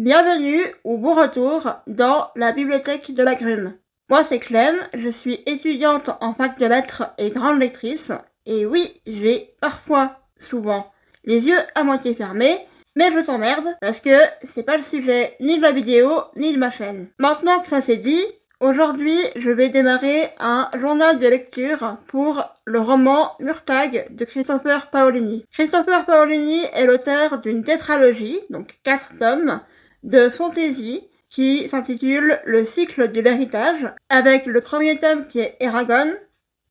Bienvenue ou bon retour dans la bibliothèque de la Grume. Moi c'est Clem, je suis étudiante en fac de lettres et grande lectrice. Et oui, j'ai parfois, souvent, les yeux à moitié fermés, mais je t'emmerde parce que c'est pas le sujet ni de la vidéo ni de ma chaîne. Maintenant que ça c'est dit, aujourd'hui je vais démarrer un journal de lecture pour le roman Murtagh de Christopher Paolini. Christopher Paolini est l'auteur d'une tétralogie, donc 4 tomes, de fantasy qui s'intitule Le cycle de l'héritage, avec le premier tome qui est Eragon,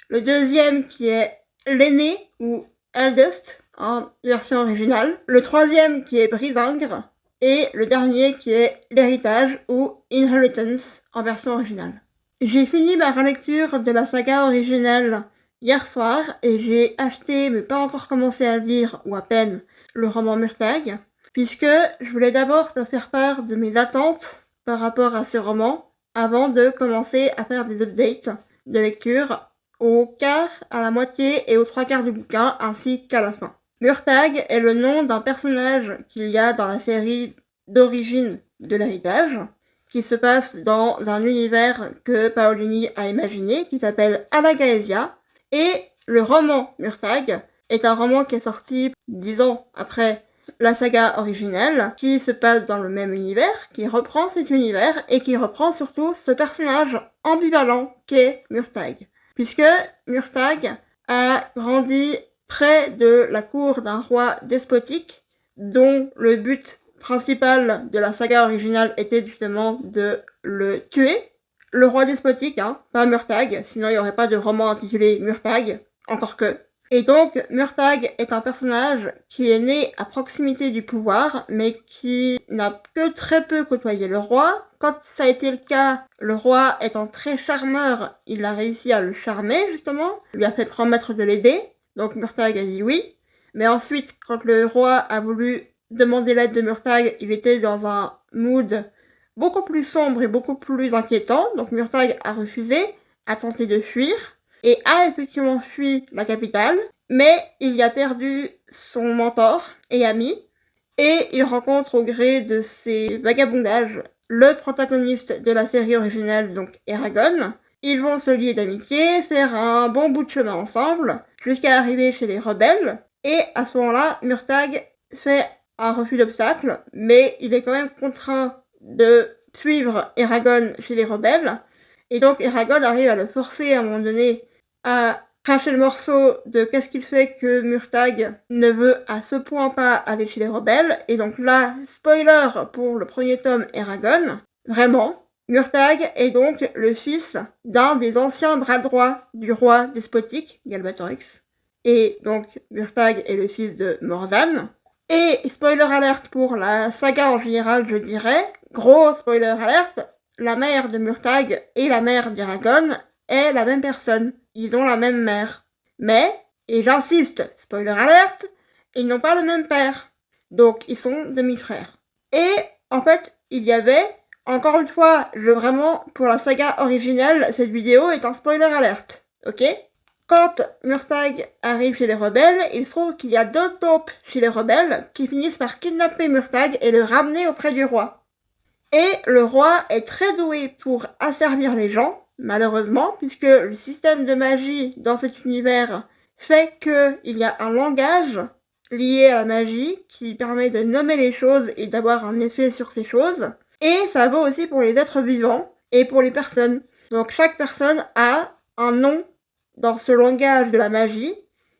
le deuxième qui est L'aîné ou Eldest en version originale, le troisième qui est Brisingr et le dernier qui est L'héritage ou Inheritance en version originale. J'ai fini ma relecture de la saga originelle hier soir et j'ai acheté mais pas encore commencé à lire ou à peine le roman Murtagh, puisque je voulais d'abord te faire part de mes attentes par rapport à ce roman avant de commencer à faire des updates de lecture au quart, à la moitié et aux 3/4 du bouquin, ainsi qu'à la fin. Murtagh est le nom d'un personnage qu'il y a dans la série d'origine de l'héritage, qui se passe dans un univers que Paolini a imaginé, qui s'appelle Alagaësia, et le roman Murtagh est un roman qui est sorti 10 ans après la saga originelle, qui se passe dans le même univers, qui reprend cet univers et qui reprend surtout ce personnage ambivalent qu'est Murtagh. Puisque Murtagh a grandi près de la cour d'un roi despotique, dont le but principal de la saga originale était justement de le tuer. Le roi despotique, pas Murtagh, sinon il n'y aurait pas de roman intitulé Murtagh, encore que. Et donc, Murtagh est un personnage qui est né à proximité du pouvoir, mais qui n'a que très peu côtoyé le roi. Quand ça a été le cas, le roi étant très charmeur, il a réussi à le charmer, justement, lui a fait promettre de l'aider, donc Murtagh a dit oui. Mais ensuite, quand le roi a voulu demander l'aide de Murtagh, il était dans un mood beaucoup plus sombre et beaucoup plus inquiétant, donc Murtagh a refusé, a tenté de fuir, et a effectivement fui la capitale, mais il y a perdu son mentor et ami, et il rencontre au gré de ses vagabondages le protagoniste de la série originale, donc Eragon. Ils vont se lier d'amitié, faire un bon bout de chemin ensemble, jusqu'à arriver chez les rebelles, et à ce moment-là, Murtagh fait un refus d'obstacle, mais il est quand même contraint de suivre Eragon chez les rebelles, et donc Eragon arrive à le forcer à un moment donné à cracher le morceau de qu'est-ce qu'il fait que Murtagh ne veut à ce point pas aller chez les rebelles. Et donc là, spoiler pour le premier tome Eragon, vraiment, Murtagh est donc le fils d'un des anciens bras droits du roi despotique, Galbatorix. Et donc Murtagh est le fils de Mordan. Et spoiler alerte pour la saga en général, je dirais, gros spoiler alerte, la mère de Murtagh et la mère d'Eragon est la même personne. Ils ont la même mère. Mais, et j'insiste, spoiler alerte, ils n'ont pas le même père. Donc, ils sont demi-frères. Et, en fait, il y avait, encore une fois, vraiment, pour la saga originale, cette vidéo est un spoiler alerte. Ok ? Quand Murtagh arrive chez les rebelles, il se trouve qu'il y a 2 taupes chez les rebelles qui finissent par kidnapper Murtagh et le ramener auprès du roi. Et le roi est très doué pour asservir les gens, malheureusement, puisque le système de magie dans cet univers fait qu'il y a un langage lié à la magie qui permet de nommer les choses et d'avoir un effet sur ces choses. Et ça vaut aussi pour les êtres vivants et pour les personnes. Donc chaque personne a un nom dans ce langage de la magie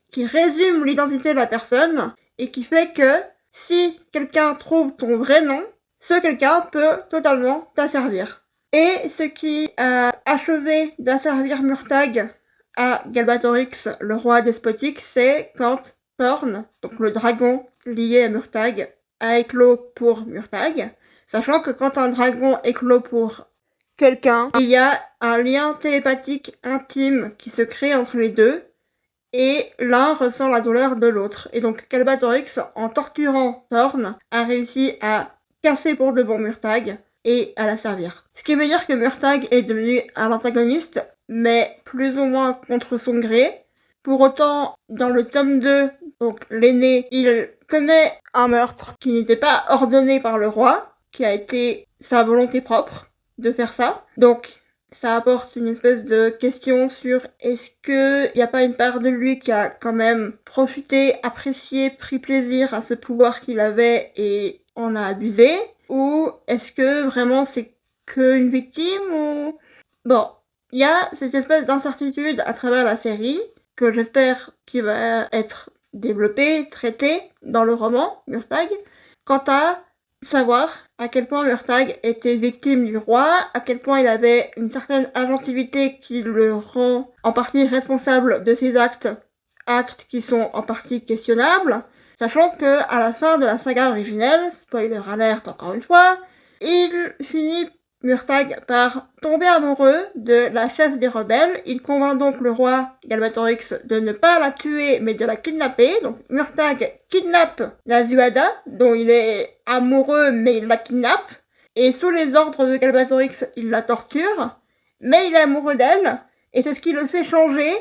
qui résume l'identité de la personne et qui fait que si quelqu'un trouve ton vrai nom, ce quelqu'un peut totalement t'asservir. Et ce qui a achevé d'asservir Murtagh à Galbatorix, le roi despotique, c'est quand Thorn, donc le dragon lié à Murtagh, a éclos pour Murtagh, sachant que quand un dragon éclot pour quelqu'un, il y a un lien télépathique intime qui se crée entre les deux, et l'un ressent la douleur de l'autre. Et donc Galbatorix, en torturant Thorn, a réussi à casser pour de bon Murtagh et à la servir. Ce qui veut dire que Murtagh est devenu un antagoniste, mais plus ou moins contre son gré. Pour autant, dans le tome 2, donc l'aîné, il commet un meurtre qui n'était pas ordonné par le roi, qui a été sa volonté propre de faire ça. Donc, ça apporte une espèce de question sur est-ce qu'il n'y a pas une part de lui qui a quand même profité, apprécié, pris plaisir à ce pouvoir qu'il avait et en a abusé, ou est-ce que vraiment c'est qu'une victime ou... Bon, il y a cette espèce d'incertitude à travers la série que j'espère qu'il va être développé, traité dans le roman Murtagh, quant à savoir à quel point Murtagh était victime du roi, à quel point il avait une certaine agentivité qui le rend en partie responsable de ses actes qui sont en partie questionnables, sachant que à la fin de la saga originelle, spoiler alert encore une fois, il finit Murtagh par tomber amoureux de la chef des rebelles. Il convainc donc le roi Galbatorix de ne pas la tuer mais de la kidnapper. Donc Murtagh kidnappe Nazuada, dont il est amoureux mais il la kidnappe. Et sous les ordres de Galbatorix, il la torture. Mais il est amoureux d'elle. Et c'est ce qui le fait changer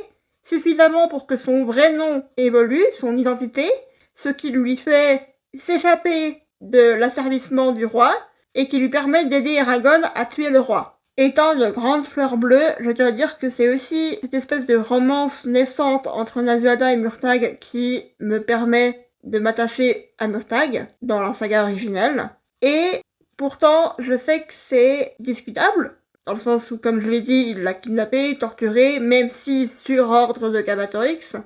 suffisamment pour que son vrai nom évolue, son identité. Ce qui lui fait s'échapper de l'asservissement du roi et qui lui permet d'aider Eragon à tuer le roi. Étant de grande fleur bleue, je dois dire que c'est aussi cette espèce de romance naissante entre Nazuada et Murtagh qui me permet de m'attacher à Murtagh dans la saga originelle. Et pourtant, je sais que c'est discutable, dans le sens où, comme je l'ai dit, il l'a kidnappé, torturé, même si sur ordre de Galbatorix.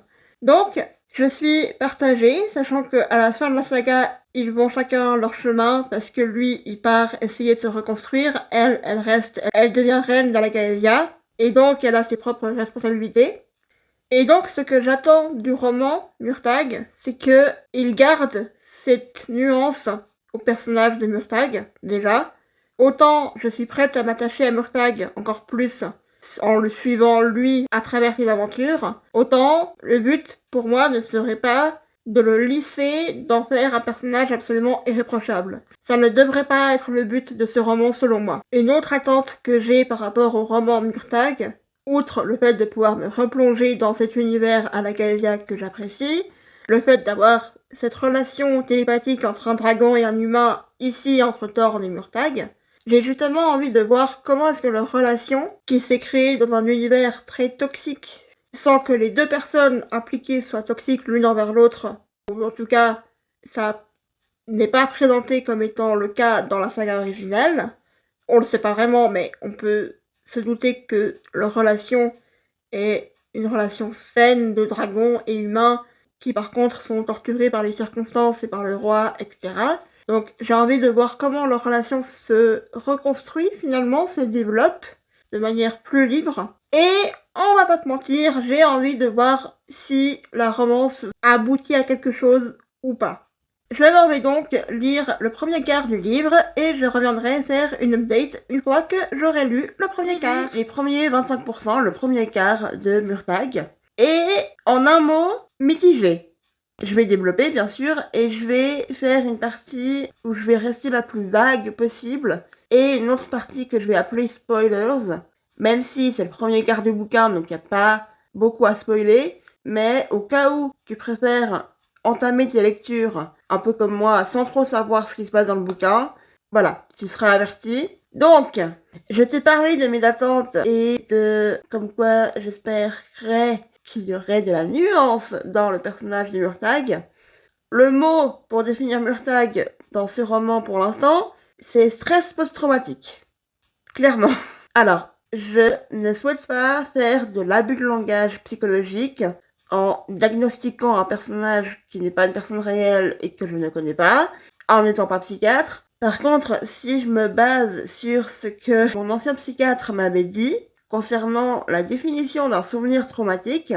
Donc, je suis partagée, sachant que à la fin de la saga, ils vont chacun leur chemin, parce que lui, il part essayer de se reconstruire, elle reste, elle devient reine dans la Gaëlia, et donc elle a ses propres responsabilités. Et donc, ce que j'attends du roman Murtagh, c'est que il garde cette nuance au personnage de Murtagh, déjà. Autant je suis prête à m'attacher à Murtagh encore plus en le suivant lui à travers ses aventures, autant le but pour moi ne serait pas de le lisser, d'en faire un personnage absolument irréprochable. Ça ne devrait pas être le but de ce roman selon moi. Une autre attente que j'ai par rapport au roman Murtagh, outre le fait de pouvoir me replonger dans cet univers à la Gaëlia que j'apprécie, le fait d'avoir cette relation télépathique entre un dragon et un humain ici entre Thorn et Murtagh, j'ai justement envie de voir comment est-ce que leur relation, qui s'est créée dans un univers très toxique, sans que les deux personnes impliquées soient toxiques l'une envers l'autre, ou en tout cas, ça n'est pas présenté comme étant le cas dans la saga originelle. On le sait pas vraiment, mais on peut se douter que leur relation est une relation saine de dragons et humains qui par contre sont torturés par les circonstances et par le roi, etc. Donc j'ai envie de voir comment leur relation se reconstruit finalement, se développe de manière plus libre. Et on va pas se mentir, j'ai envie de voir si la romance aboutit à quelque chose ou pas. Je vais donc lire le premier quart du livre et je reviendrai faire une update une fois que j'aurai lu le premier quart. Les premiers 25%, le premier quart de Murtagh. Et en un mot, mitigé. Je vais développer bien sûr et je vais faire une partie où je vais rester la plus vague possible et une autre partie que je vais appeler spoilers, même si c'est le premier quart du bouquin donc il n'y a pas beaucoup à spoiler, mais au cas où tu préfères entamer tes lectures un peu comme moi sans trop savoir ce qui se passe dans le bouquin, voilà, tu seras averti. Donc, je t'ai parlé de mes attentes et de comme quoi j'espérerais qu'il y aurait de la nuance dans le personnage de Murtagh. Le mot pour définir Murtagh dans ce roman pour l'instant, c'est stress post-traumatique. Clairement. Alors, je ne souhaite pas faire de l'abus de langage psychologique en diagnostiquant un personnage qui n'est pas une personne réelle et que je ne connais pas, en n'étant pas psychiatre. Par contre, si je me base sur ce que mon ancien psychiatre m'avait dit, concernant la définition d'un souvenir traumatique,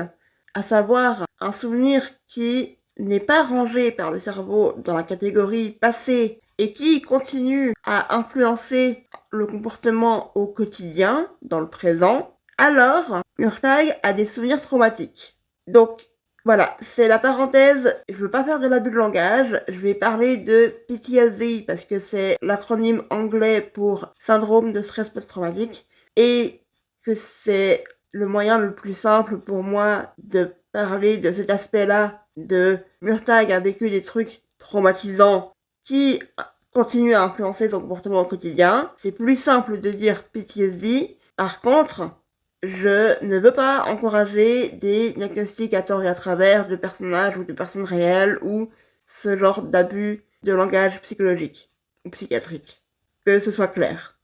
à savoir un souvenir qui n'est pas rangé par le cerveau dans la catégorie passé et qui continue à influencer le comportement au quotidien, dans le présent, alors Murtagh a des souvenirs traumatiques. Donc voilà, c'est la parenthèse, je veux pas faire de l'abus de langage, je vais parler de PTSD parce que c'est l'acronyme anglais pour syndrome de stress post-traumatique et que c'est le moyen le plus simple pour moi de parler de cet aspect-là de Murtagh a vécu des trucs traumatisants qui continue à influencer ton comportement au quotidien. C'est plus simple de dire PTSD. Par contre, je ne veux pas encourager des diagnostics à tort et à travers de personnages ou de personnes réelles ou ce genre d'abus de langage psychologique ou psychiatrique. Que ce soit clair.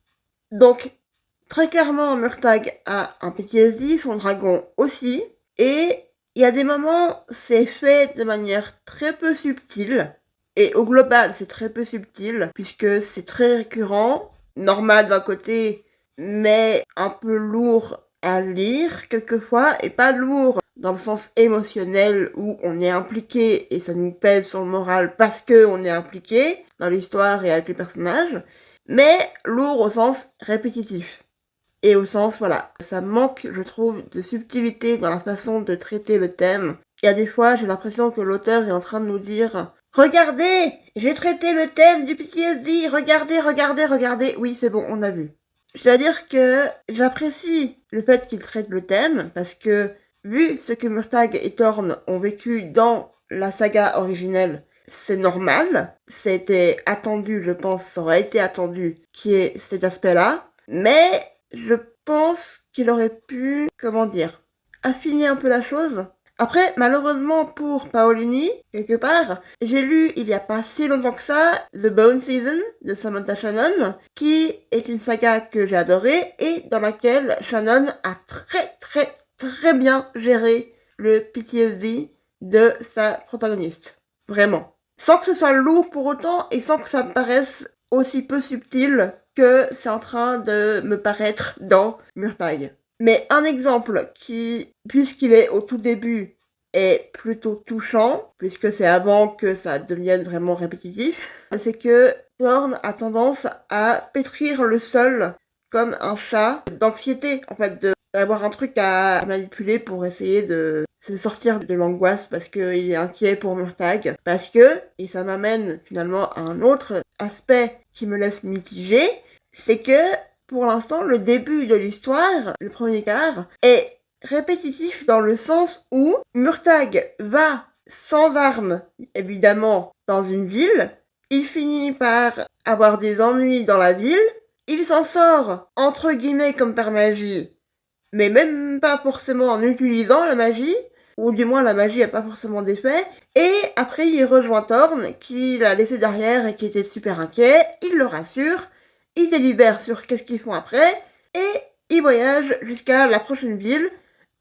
Donc, très clairement, Murtagh a un PTSD, son dragon aussi, et il y a des moments, c'est fait de manière très peu subtile, et au global, c'est très peu subtil, puisque c'est très récurrent, normal d'un côté, mais un peu lourd à lire quelquefois, et pas lourd dans le sens émotionnel où on est impliqué et ça nous pèse sur le moral parce que on est impliqué dans l'histoire et avec les personnages, mais lourd au sens répétitif. Et au sens, voilà, ça manque, je trouve, de subtilité dans la façon de traiter le thème. Et à des fois, j'ai l'impression que l'auteur est en train de nous dire « Regardez, j'ai traité le thème du PTSD, regardez, regardez, regardez. » Oui, c'est bon, on a vu. C'est-à-dire que j'apprécie le fait qu'il traite le thème, parce que, vu ce que Murtagh et Thorn ont vécu dans la saga originelle, c'est normal, c'était attendu, je pense, ça aurait été attendu qu'il y ait cet aspect-là, mais je pense qu'il aurait pu, comment dire, affiner un peu la chose. Après, malheureusement pour Paolini, quelque part, j'ai lu il y a pas si longtemps que ça The Bone Season de Samantha Shannon, qui est une saga que j'ai adorée et dans laquelle Shannon a très bien géré le PTSD de sa protagoniste. Vraiment. Sans que ce soit lourd pour autant et sans que ça me paraisse aussi peu subtil que c'est en train de me paraître dans Murtagh. Mais un exemple qui, puisqu'il est au tout début, est plutôt touchant, puisque c'est avant que ça devienne vraiment répétitif, c'est que Thorn a tendance à pétrir le sol comme un chat d'anxiété, en fait, d'avoir un truc à manipuler pour essayer de se sortir de l'angoisse parce qu'il est inquiet pour Murtagh. Parce que, et ça m'amène finalement à un autre aspect qui me laisse mitigé, c'est que pour l'instant, le début de l'histoire, le premier quart, est répétitif dans le sens où Murtagh va sans armes, évidemment, dans une ville. Il finit par avoir des ennuis dans la ville. Il s'en sort, entre guillemets, comme par magie, mais même pas forcément en utilisant la magie, ou du moins la magie n'a pas forcément d'effet. Et après, il rejoint Thorn, qui l'a laissé derrière et qui était super inquiet. Il le rassure. Ils délibèrent sur qu'est-ce qu'ils font après, et ils voyagent jusqu'à la prochaine ville,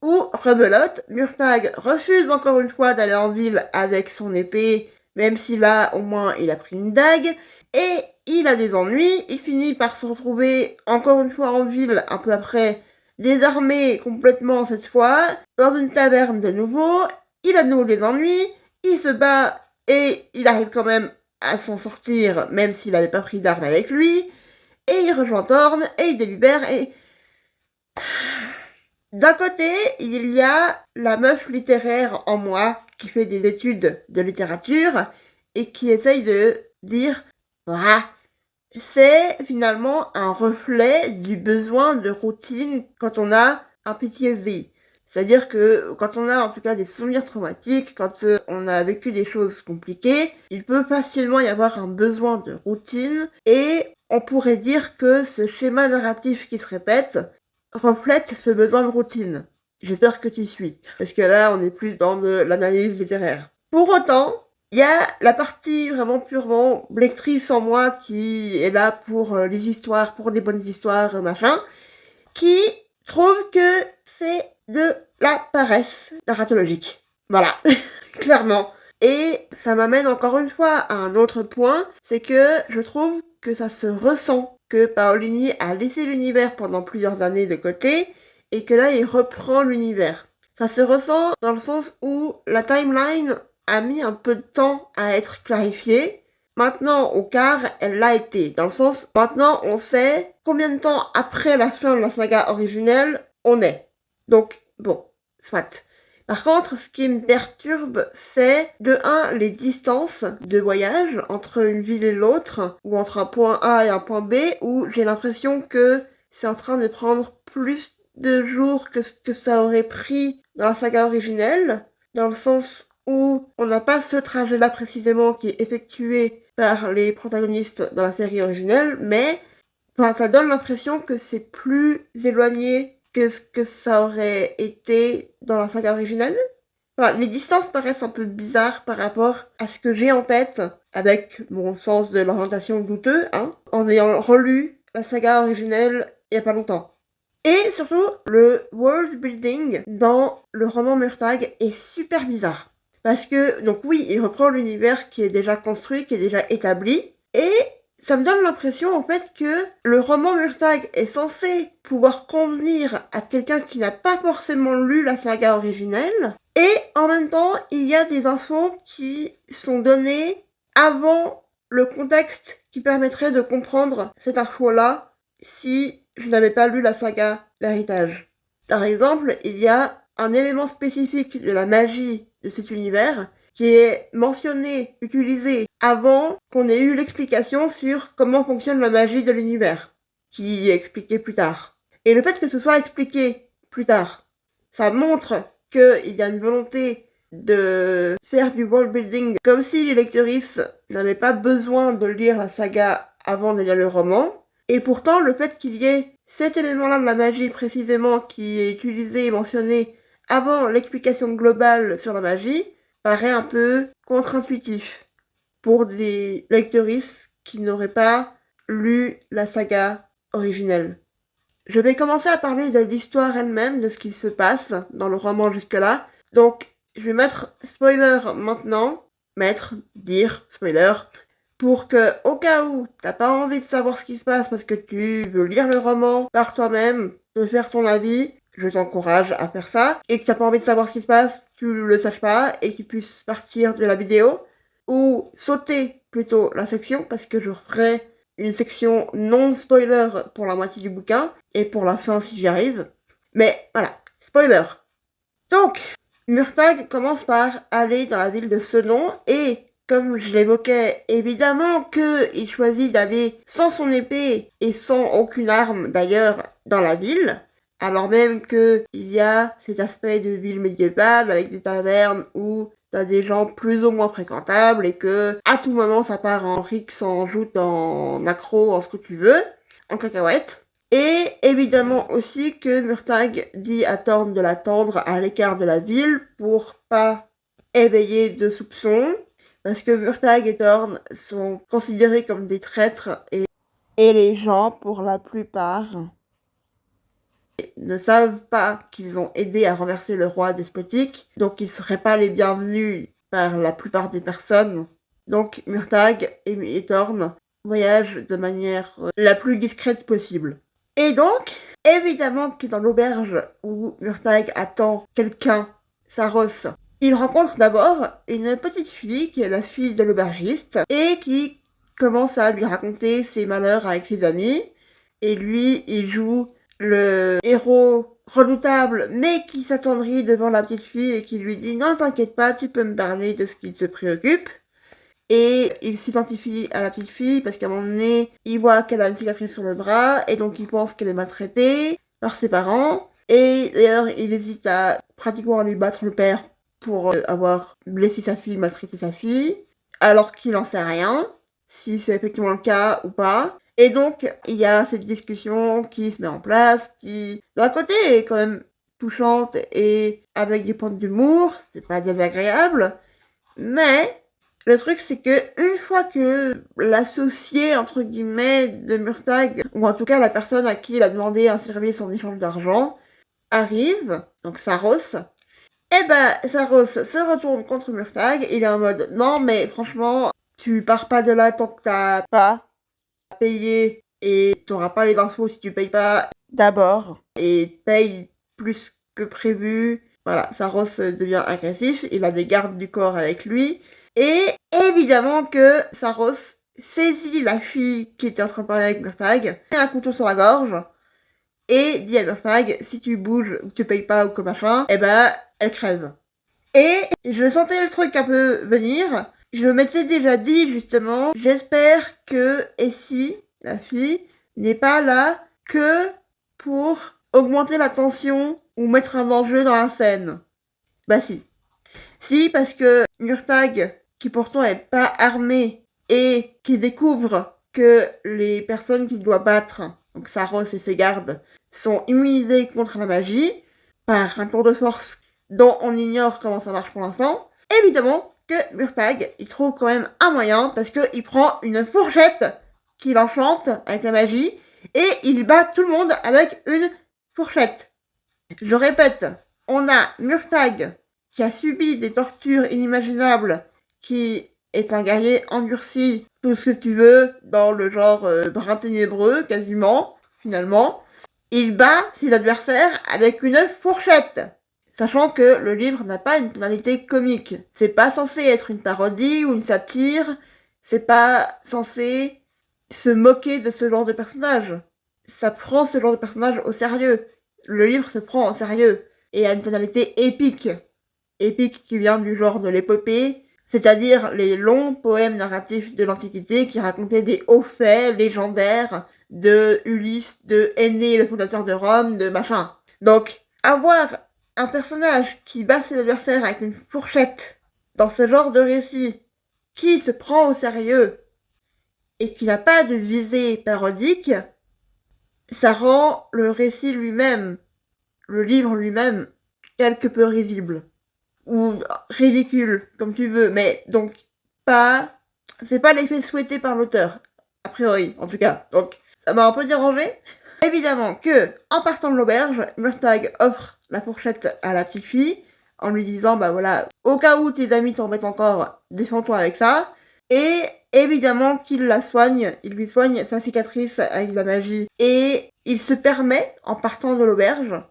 où, rebelote, Murtagh refuse encore une fois d'aller en ville avec son épée, même si là, au moins, il a pris une dague, et il a des ennuis, il finit par se retrouver encore une fois en ville, un peu après, désarmé complètement cette fois, dans une taverne de nouveau, il a de nouveau des ennuis, il se bat, et il arrive quand même à s'en sortir, même s'il n'avait pas pris d'armes avec lui, et il rejoint Thorn, et il délibère, et... D'un côté, il y a la meuf littéraire en moi, qui fait des études de littérature, et qui essaye de dire, voilà, c'est finalement un reflet du besoin de routine quand on a un PTSD. C'est-à-dire que quand on a en tout cas des souvenirs traumatiques, quand on a vécu des choses compliquées, il peut facilement y avoir un besoin de routine et on pourrait dire que ce schéma narratif qui se répète reflète ce besoin de routine. J'espère que tu suis, parce que là on est plus dans de l'analyse littéraire. Pour autant, il y a la partie vraiment purement lectrice en moi qui est là pour les histoires, pour des bonnes histoires, machin, qui trouve que c'est de la paresse narratologique. Voilà, clairement. Et ça m'amène encore une fois à un autre point, c'est que je trouve que ça se ressent que Paolini a laissé l'univers pendant plusieurs années de côté et que là il reprend l'univers. Ça se ressent dans le sens où la timeline a mis un peu de temps à être clarifiée. Maintenant, au quart, elle l'a été. Dans le sens, maintenant, on sait combien de temps après la fin de la saga originelle on est. Donc, bon, soit. Par contre, ce qui me perturbe, c'est de 1, les distances de voyage entre une ville et l'autre, ou entre un point A et un point B, où j'ai l'impression que c'est en train de prendre plus de jours que ce que ça aurait pris dans la saga originelle, dans le sens où on n'a pas ce trajet-là précisément qui est effectué par les protagonistes dans la série originelle, mais enfin, ça donne l'impression que c'est plus éloigné que ce que ça aurait été dans la saga originelle. Enfin, les distances paraissent un peu bizarres par rapport à ce que j'ai en tête, avec mon sens de l'orientation douteux, hein, en ayant relu la saga originelle il y a pas longtemps. Et surtout, le world building dans le roman Murtagh est super bizarre. Parce que, donc oui, il reprend l'univers qui est déjà construit, qui est déjà établi, et ça me donne l'impression en fait que le roman Murtagh est censé pouvoir convenir à quelqu'un qui n'a pas forcément lu la saga originelle, et en même temps, il y a des infos qui sont données avant le contexte qui permettrait de comprendre cette info-là si je n'avais pas lu la saga L'Héritage. Par exemple, il y a un élément spécifique de la magie de cet univers qui est mentionné, utilisé avant qu'on ait eu l'explication sur comment fonctionne la magie de l'univers, qui est expliqué plus tard. Et le fait que ce soit expliqué plus tard, ça montre qu'il y a une volonté de faire du world building comme si les lectrices n'avaient pas besoin de lire la saga avant de lire le roman. Et pourtant, le fait qu'il y ait cet élément-là de la magie précisément qui est utilisé et mentionné avant l'explication globale sur la magie paraît un peu contre-intuitif pour des lectrices qui n'auraient pas lu la saga originelle. Je vais commencer à parler de l'histoire elle-même, de ce qui se passe dans le roman jusque-là. Donc, je vais mettre spoiler maintenant. Dire spoiler. Pour que, au cas où t'as pas envie de savoir ce qui se passe parce que tu veux lire le roman par toi-même, te faire ton avis, je t'encourage à faire ça. Et que t'as pas envie de savoir ce qui se passe, tu le saches pas et que tu puisses partir de la vidéo. Ou sauter plutôt la section parce que je ferai une section non spoiler pour la moitié du bouquin et pour la fin si j'y arrive. Mais voilà, spoiler. Donc, Murtagh commence par aller dans la ville de Senon et, comme je l'évoquais, évidemment qu'il choisit d'aller sans son épée et sans aucune arme d'ailleurs dans la ville, alors même qu'il y a cet aspect de ville médiévale avec des tavernes où t'as des gens plus ou moins fréquentables et que à tout moment ça part en rixe, en joute, en accro, en ce que tu veux, en cacahuète. Et évidemment aussi que Murtagh dit à Thorn de l'attendre à l'écart de la ville pour pas éveiller de soupçons, parce que Murtagh et Thorn sont considérés comme des traîtres et les gens, pour la plupart, ne savent pas qu'ils ont aidé à renverser le roi despotique, donc ils seraient pas les bienvenus par la plupart des personnes. Donc Murtagh et Thorn voyagent de manière la plus discrète possible. Et donc, évidemment que dans l'auberge où Murtagh attend quelqu'un, Saros, il rencontre d'abord une petite fille qui est la fille de l'aubergiste et qui commence à lui raconter ses malheurs avec ses amis. Et lui, il joue le héros redoutable mais qui s'attendrit devant la petite fille et qui lui dit « Non, t'inquiète pas, tu peux me parler de ce qui te préoccupe ». Et il s'identifie à la petite fille parce qu'à un moment donné, il voit qu'elle a une cicatrice sur le bras et donc il pense qu'elle est maltraitée par ses parents. Et d'ailleurs, il hésite à pratiquement lui battre le père pour avoir blessé sa fille, maltraité sa fille, alors qu'il n'en sait rien, si c'est effectivement le cas ou pas. Et donc, il y a cette discussion qui se met en place, qui, d'un côté, est quand même touchante et avec des points d'humour, c'est pas désagréable, mais le truc, c'est que une fois que l'associé, entre guillemets, de Murtagh, ou en tout cas la personne à qui il a demandé un service en échange d'argent, arrive, donc Saros, eh ben, Saros se retourne contre Murtagh, il est en mode, non mais franchement, tu pars pas de là tant que t'as pas payé, et t'auras pas les infos si tu payes pas d'abord, et paye plus que prévu. Voilà, Saros devient agressif, il a des gardes du corps avec lui, et évidemment que Saros saisit la fille qui était en train de parler avec Murtagh, met un couteau sur la gorge, et dit à Murtagh, si tu bouges ou que tu payes pas ou que machin, eh ben, elle crève. Et je sentais le truc un peu venir, je m'étais déjà dit justement, j'espère que Essie, la fille, n'est pas là que pour augmenter la tension ou mettre un enjeu dans la scène. Bah si. Si, parce que Murtagh, qui pourtant est pas armé, et qui découvre que les personnes qu'il doit battre, donc Saros et ses gardes, sont immunisés contre la magie par un tour de force dont on ignore comment ça marche pour l'instant. Évidemment que Murtagh, il trouve quand même un moyen parce qu'il prend une fourchette qu'il enchante avec la magie et il bat tout le monde avec une fourchette. Je répète, on a Murtagh qui a subi des tortures inimaginables, qui est un guerrier endurci, tout ce que tu veux, dans le genre brun ténébreux, quasiment, finalement. Il bat ses adversaires avec une fourchette. Sachant que le livre n'a pas une tonalité comique. C'est pas censé être une parodie ou une satire. C'est pas censé se moquer de ce genre de personnage. Ça prend ce genre de personnage au sérieux. Le livre se prend au sérieux et a une tonalité épique. Épique qui vient du genre de l'épopée, c'est-à-dire les longs poèmes narratifs de l'Antiquité qui racontaient des hauts faits légendaires de Ulysse, de Énée, le fondateur de Rome, de machin. Donc, avoir un personnage qui bat ses adversaires avec une fourchette dans ce genre de récit, qui se prend au sérieux et qui n'a pas de visée parodique, ça rend le récit lui-même, le livre lui-même, quelque peu risible. Ou ridicule, comme tu veux, mais donc c'est pas l'effet souhaité par l'auteur, a priori, en tout cas. Donc, ça m'a un peu dérangé. Évidemment que, en partant de l'auberge, Murtagh offre la fourchette à la petite fille, en lui disant, bah voilà, au cas où tes amis t'embêtent encore, défends-toi avec ça. Et évidemment qu'il la soigne, il lui soigne sa cicatrice avec la magie. Et il se permet, en partant de l'auberge,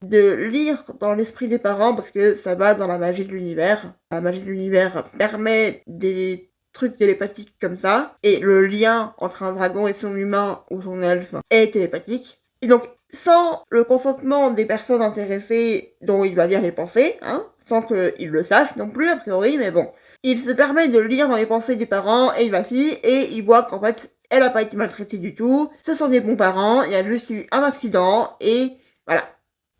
de lire dans l'esprit des parents, parce que ça va dans la magie de l'univers. La magie de l'univers permet des trucs télépathiques comme ça, et le lien entre un dragon et son humain ou son elfe est télépathique. Et donc, sans le consentement des personnes intéressées dont il va lire les pensées, sans qu'ils le sachent non plus, a priori, mais bon, il se permet de lire dans les pensées des parents et de la fille, et il voit qu'en fait, elle a pas été maltraitée du tout, ce sont des bons parents, il y a juste eu un accident, et voilà.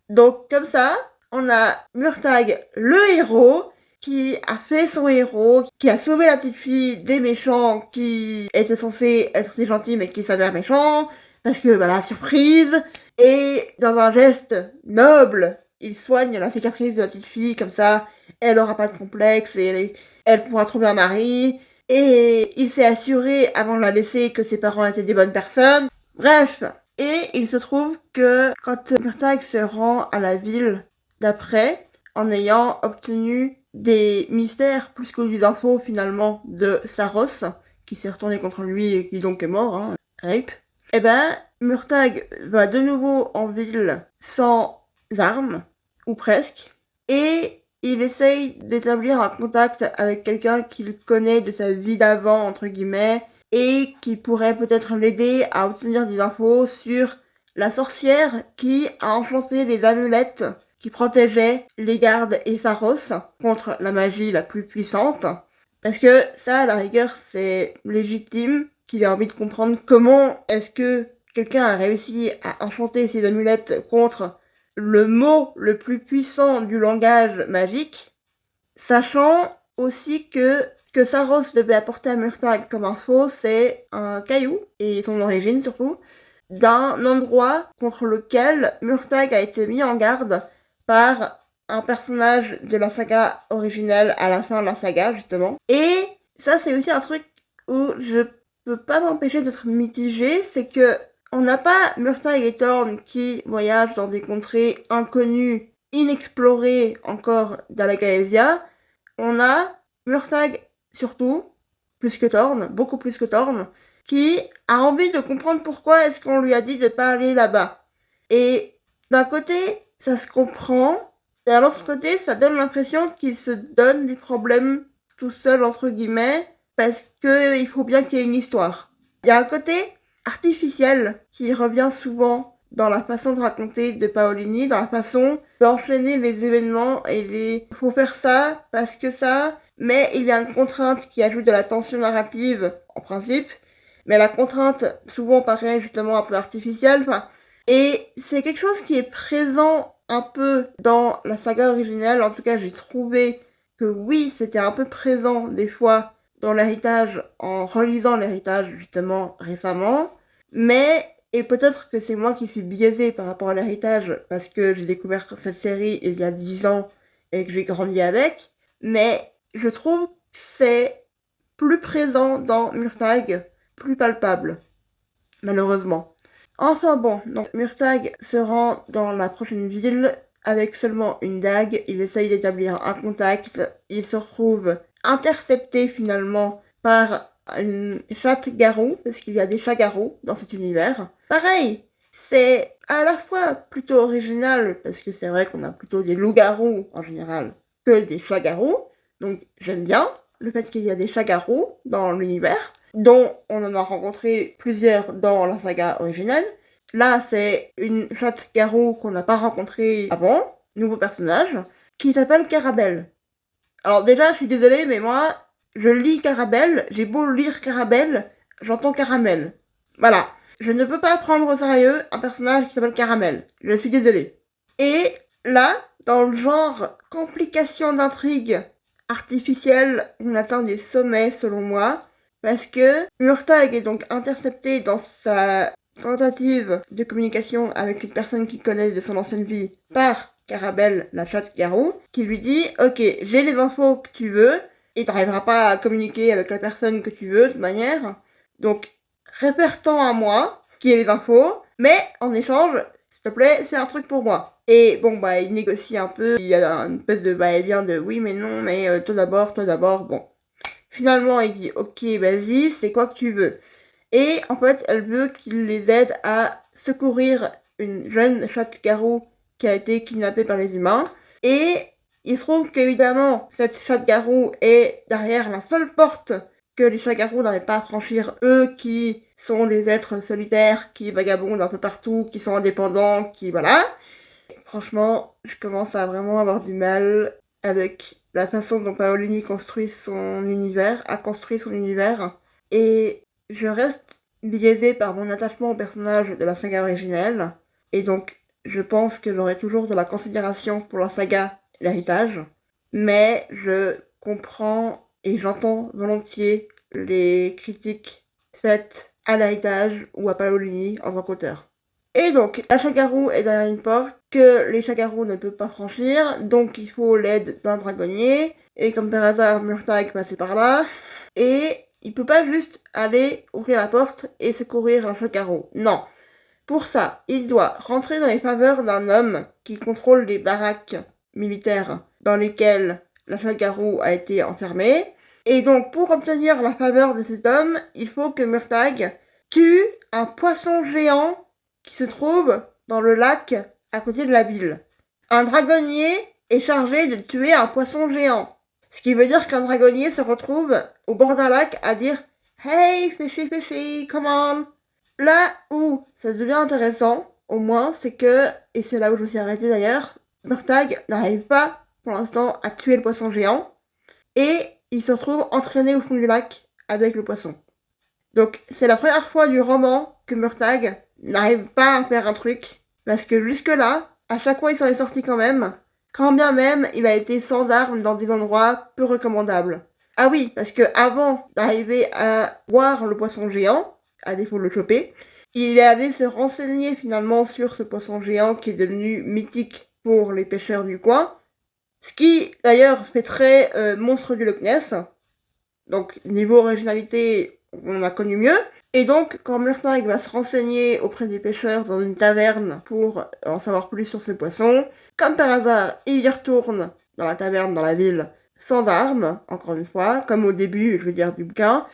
Donc comme ça, on a Murtagh, le héros, qui a fait son héros, qui a sauvé la petite fille des méchants qui étaient censés être des gentils mais qui s'avèrent méchants, parce que voilà, surprise, et dans un geste noble, il soigne la cicatrice de la petite fille, comme ça, elle aura pas de complexe et elle pourra trouver un mari, et il s'est assuré avant de la laisser que ses parents étaient des bonnes personnes. Bref, et il se trouve que quand Murtagh se rend à la ville d'après, en ayant obtenu des mystères plus que des infos finalement de Saros, qui s'est retourné contre lui et qui donc est mort, rape, et ben Murtagh va de nouveau en ville sans armes, ou presque, et il essaye d'établir un contact avec quelqu'un qu'il connaît de sa vie d'avant, entre guillemets, et qui pourrait peut-être l'aider à obtenir des infos sur la sorcière qui a enchanté les amulettes qui protégeaient les gardes et Saros contre la magie la plus puissante. Parce que ça, à la rigueur, c'est légitime qu'il ait envie de comprendre comment est-ce que quelqu'un a réussi à enchanter ces amulettes contre le mot le plus puissant du langage magique, sachant aussi que ce que Saros devait apporter à Murtagh comme info, c'est un caillou, et son origine surtout, d'un endroit contre lequel Murtagh a été mis en garde par un personnage de la saga originelle à la fin de la saga, justement. Et ça, c'est aussi un truc où je peux pas m'empêcher d'être mitigée, c'est que on n'a pas Murtagh et Thorn qui voyagent dans des contrées inconnues, inexplorées encore d'Alagaësia. On a Murtagh surtout, plus que Thorn, beaucoup plus que Thorn, qui a envie de comprendre pourquoi est-ce qu'on lui a dit de pas aller là-bas. Et d'un côté, ça se comprend, et à l'autre côté, ça donne l'impression qu'il se donne des problèmes tout seul, entre guillemets, parce que il faut bien qu'il y ait une histoire. Il y a un côté artificiel qui revient souvent dans la façon de raconter de Paolini, dans la façon d'enchaîner les événements et les... faut faire ça parce que ça, mais il y a une contrainte qui ajoute de la tension narrative, en principe, mais la contrainte souvent paraît justement un peu artificielle, et c'est quelque chose qui est présent un peu dans la saga originelle, en tout cas j'ai trouvé que oui, c'était un peu présent des fois dans l'héritage en relisant l'héritage justement récemment, et peut-être que c'est moi qui suis biaisée par rapport à l'héritage parce que j'ai découvert cette série il y a 10 ans et que j'ai grandi avec, mais je trouve que c'est plus présent dans Murtagh, plus palpable, malheureusement. Enfin bon, donc Murtagh se rend dans la prochaine ville avec seulement une dague, il essaye d'établir un contact, il se retrouve intercepté finalement par une chatte-garou, parce qu'il y a des chats-garous dans cet univers. Pareil, c'est à la fois plutôt original, parce que c'est vrai qu'on a plutôt des loups-garous en général que des chats-garous, donc j'aime bien le fait qu'il y a des chats-garous dans l'univers, dont on en a rencontré plusieurs dans la saga originelle. Là, c'est une chatte-garou qu'on n'a pas rencontrée avant, nouveau personnage, qui s'appelle Carabelle. Alors déjà, je suis désolée, mais moi, je lis Carabelle, j'ai beau lire Carabelle, j'entends Caramel. Voilà. Je ne peux pas prendre au sérieux un personnage qui s'appelle Caramel. Je suis désolée. Et là, dans le genre complication d'intrigue artificielle, on atteint des sommets selon moi, parce que Murtagh est donc intercepté dans sa tentative de communication avec une personne qu'il connaît de son ancienne vie par Carabelle, la chatte-garou, qui lui dit « Ok, j'ai les infos que tu veux, et t'arriveras pas à communiquer avec la personne que tu veux de toute manière, donc réfère-t'en à moi, qui ai les infos, mais en échange, s'il te plaît, fais un truc pour moi. » Et bon, bah, il négocie un peu, il y a une espèce de va-et-vient de « Oui, mais non, mais toi d'abord, bon. » Finalement, il dit « Ok, vas-y, c'est quoi que tu veux ?» Et en fait, elle veut qu'il les aide à secourir une jeune chatte-garou qui a été kidnappée par les humains. Et il se trouve qu'évidemment, cette chatte-garou est derrière la seule porte que les chats-garous n'arrivent pas à franchir, eux qui sont des êtres solitaires, qui vagabondent un peu partout, qui sont indépendants, qui voilà. Franchement, je commence à vraiment avoir du mal avec la façon dont Paolini construit son univers, a construit son univers. Et je reste biaisée par mon attachement au personnage de la saga originelle, et donc je pense que j'aurai toujours de la considération pour la saga L'Héritage, mais je comprends et j'entends volontiers les critiques faites à L'Héritage ou à Paolini en tant qu'auteur. Et donc, la chatte-garou est derrière une porte que les chats-garous ne peuvent pas franchir, donc il faut l'aide d'un dragonnier, et comme par hasard, Murtagh passait par là, et il peut pas juste aller ouvrir la porte et secourir un chatte-garou. Non. Pour ça, il doit rentrer dans les faveurs d'un homme qui contrôle les baraques militaires dans lesquelles la chatte-garou a été enfermée. Et donc, pour obtenir la faveur de cet homme, il faut que Murtagh tue un poisson géant qui se trouve dans le lac à côté de la ville. Un dragonnier est chargé de tuer un poisson géant. Ce qui veut dire qu'un dragonnier se retrouve au bord d'un lac à dire « Hey, fishy, come on !» Là où ça devient intéressant, au moins, c'est que, et c'est là où je me suis arrêtée d'ailleurs, Murtagh n'arrive pas, pour l'instant, à tuer le poisson géant, et il se retrouve entraîné au fond du lac avec le poisson. Donc, c'est la première fois du roman que Murtagh n'arrive pas à faire un truc, parce que jusque-là, à chaque fois il s'en est sorti quand bien même il a été sans armes dans des endroits peu recommandables. Ah oui, parce que avant d'arriver à voir le poisson géant, à défaut de le choper, il est allé se renseigner finalement sur ce poisson géant qui est devenu mythique pour les pêcheurs du coin, ce qui d'ailleurs fait très monstre du Loch Ness. Donc niveau originalité, on a connu mieux. Et donc, quand Murtagh va se renseigner auprès des pêcheurs dans une taverne pour en savoir plus sur ce poisson, comme par hasard, il y retourne dans la taverne, dans la ville, sans armes, encore une fois, comme au début, je veux dire, du bouquin.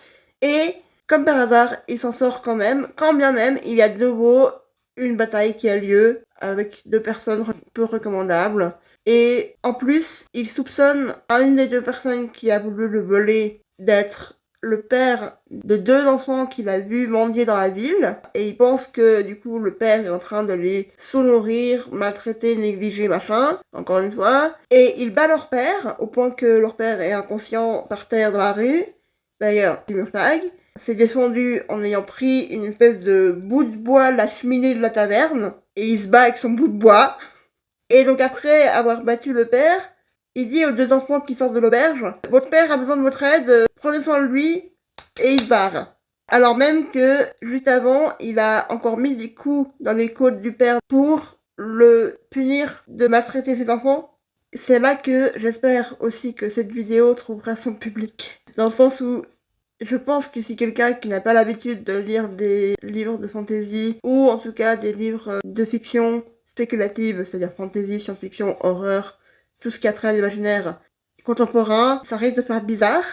Et, comme par hasard, il s'en sort quand bien même, il y a de nouveau une bataille qui a lieu avec deux personnes peu recommandables. Et en plus, il soupçonne une des deux personnes qui a voulu le voler d'être le père de deux enfants qu'il a vu mendier dans la ville, et il pense que du coup le père est en train de les sous-nourrir, maltraiter, négliger, machin, encore une fois, et il bat leur père, au point que leur père est inconscient par terre dans la rue. D'ailleurs, Murtagh s'est défendu en ayant pris une espèce de bout de bois de la cheminée de la taverne, et il se bat avec son bout de bois. Et donc après avoir battu le père, il dit aux deux enfants qui sortent de l'auberge « Votre père a besoin de votre aide, prenez soin de lui et il barre. Alors même que, juste avant, il a encore mis des coups dans les côtes du père pour le punir de maltraiter ses enfants. C'est là que j'espère aussi que cette vidéo trouvera son public. Dans le sens où je pense que si quelqu'un qui n'a pas l'habitude de lire des livres de fantasy, ou en tout cas des livres de fiction spéculative, c'est-à-dire fantasy, science-fiction, horreur, tout ce qui a trait à l'imaginaire contemporain, ça risque de faire bizarre.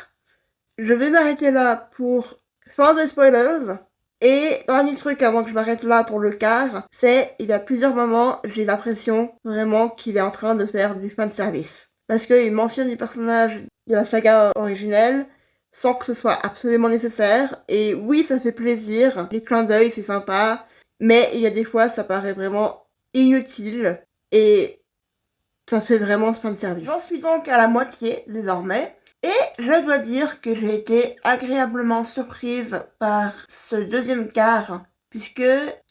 Je vais m'arrêter là pour fin de spoilers. Et dernier truc avant que je m'arrête là pour le quart, c'est il y a plusieurs moments, j'ai l'impression vraiment qu'il est en train de faire du fanservice. Parce qu'il mentionne des personnages de la saga originelle sans que ce soit absolument nécessaire. Et oui, ça fait plaisir, les clins d'œil c'est sympa, mais il y a des fois ça paraît vraiment inutile et ça fait vraiment fanservice. J'en suis donc à la moitié désormais. Et je dois dire que j'ai été agréablement surprise par ce deuxième quart, puisque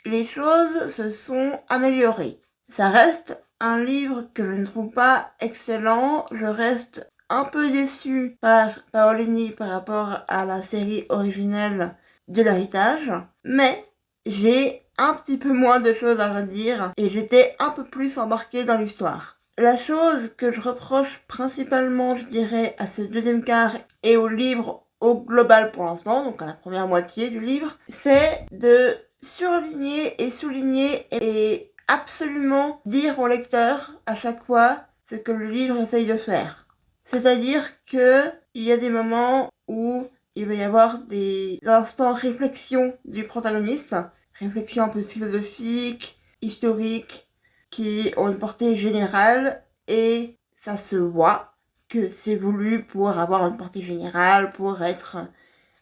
les choses se sont améliorées. Ça reste un livre que je ne trouve pas excellent, je reste un peu déçue par Paolini par rapport à la série originelle de l'héritage, mais j'ai un petit peu moins de choses à redire et j'étais un peu plus embarquée dans l'histoire. La chose que je reproche principalement, je dirais, à ce deuxième quart et au livre au global pour l'instant, donc à la première moitié du livre, c'est de surligner et souligner et absolument dire au lecteur à chaque fois ce que le livre essaye de faire. C'est-à-dire que il y a des moments où il va y avoir des instants réflexion du protagoniste, réflexion un peu philosophique, historique, qui ont une portée générale et ça se voit que c'est voulu pour avoir une portée générale, pour être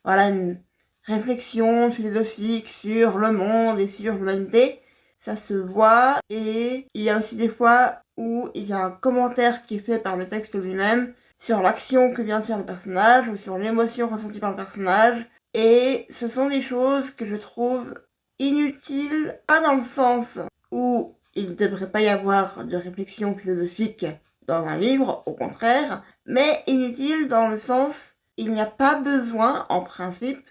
voilà une réflexion philosophique sur le monde et sur l'humanité. Ça se voit et il y a aussi des fois où il y a un commentaire qui est fait par le texte lui-même sur l'action que vient de faire le personnage ou sur l'émotion ressentie par le personnage. Et ce sont des choses que je trouve inutiles, pas dans le sens où il ne devrait pas y avoir de réflexion philosophique dans un livre, au contraire, mais inutile dans le sens, il n'y a pas besoin, en principe,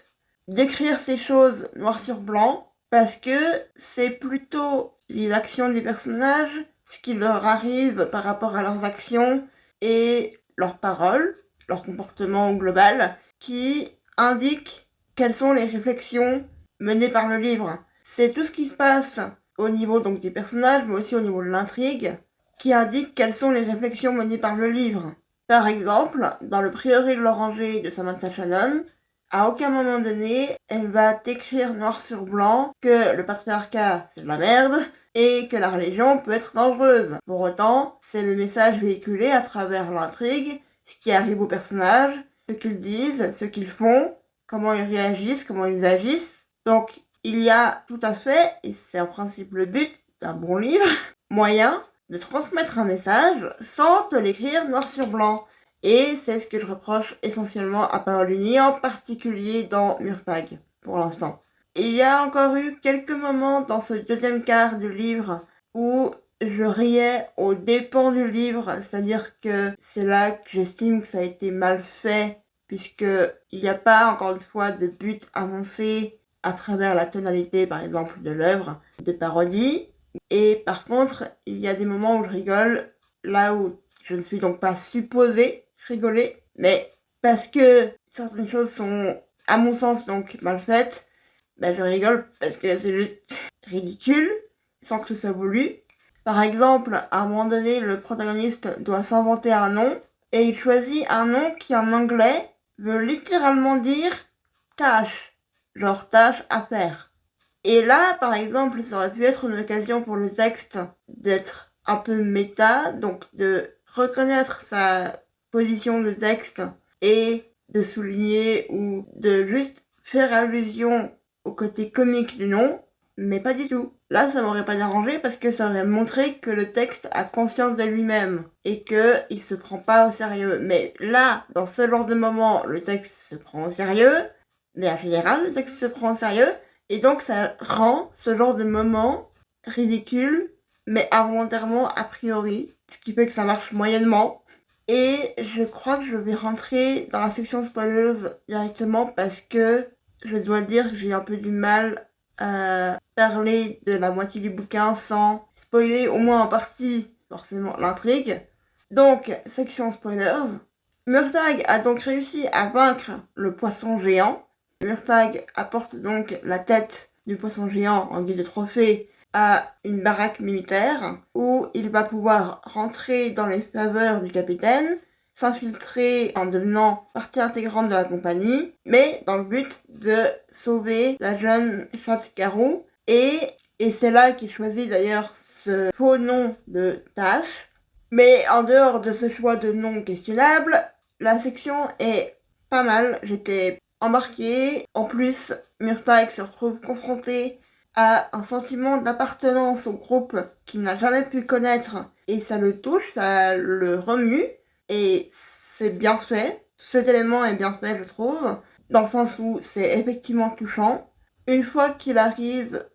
d'écrire ces choses noir sur blanc, parce que c'est plutôt les actions des personnages, ce qui leur arrive par rapport à leurs actions et leurs paroles, leur comportement global, qui indiquent quelles sont les réflexions menées par le livre. C'est tout ce qui se passe au niveau donc des personnages, mais aussi au niveau de l'intrigue, qui indique quelles sont les réflexions menées par le livre. Par exemple, dans le Prieuré de l'Oranger de Samantha Shannon, à aucun moment donné, elle va t'écrire noir sur blanc que le patriarcat c'est de la merde et que la religion peut être dangereuse. Pour autant, c'est le message véhiculé à travers l'intrigue, ce qui arrive aux personnages, ce qu'ils disent, ce qu'ils font, comment ils réagissent, comment ils agissent. Donc, il y a tout à fait, et c'est en principe le but d'un bon livre, moyen de transmettre un message sans te l'écrire noir sur blanc. Et c'est ce que je reproche essentiellement à Paolini, en particulier dans Murtagh, pour l'instant. Il y a encore eu quelques moments dans ce deuxième quart du livre où je riais aux dépens du livre, c'est-à-dire que c'est là que j'estime que ça a été mal fait, puisqu'il n'y a pas, encore une fois, de but annoncé à travers la tonalité, par exemple, de l'œuvre, de parodie. Et par contre, il y a des moments où je rigole, là où je ne suis donc pas supposée rigoler, mais parce que certaines choses sont, à mon sens, donc mal faites, ben je rigole parce que c'est juste ridicule, sans que ce soit voulu. Par exemple, à un moment donné, le protagoniste doit s'inventer un nom, et il choisit un nom qui en anglais veut littéralement dire tâche, genre tâche à faire. Et là, par exemple, ça aurait pu être une occasion pour le texte d'être un peu méta, donc de reconnaître sa position de texte et de souligner ou de juste faire allusion au côté comique du nom, mais pas du tout. Là, ça m'aurait pas dérangé parce que ça aurait montré que le texte a conscience de lui-même et que il se prend pas au sérieux. Mais là, dans ce genre de moment, le texte se prend au sérieux, mais en général, le texte se prend au sérieux, et donc ça rend ce genre de moment ridicule, mais involontairement a priori, ce qui fait que ça marche moyennement. Et je crois que je vais rentrer dans la section spoilers directement parce que je dois dire que j'ai un peu du mal à parler de la moitié du bouquin sans spoiler au moins en partie forcément l'intrigue. Donc, section spoilers. Murtagh a donc réussi à vaincre le poisson géant. Murtagh apporte donc la tête du poisson géant en guise de trophée à une baraque militaire où il va pouvoir rentrer dans les faveurs du capitaine, s'infiltrer en devenant partie intégrante de la compagnie, mais dans le but de sauver la jeune chatte Garou. Et c'est là qu'il choisit d'ailleurs ce faux nom de Tash. Mais en dehors de ce choix de nom questionnable, la section est pas mal. J'étais embarquée. En plus, Murtagh se retrouve confronté à un sentiment d'appartenance au groupe qu'il n'a jamais pu connaître. Et ça le touche, ça le remue. Et c'est bien fait. Cet élément est bien fait, je trouve. Dans le sens où c'est effectivement touchant. Une fois qu'il arrive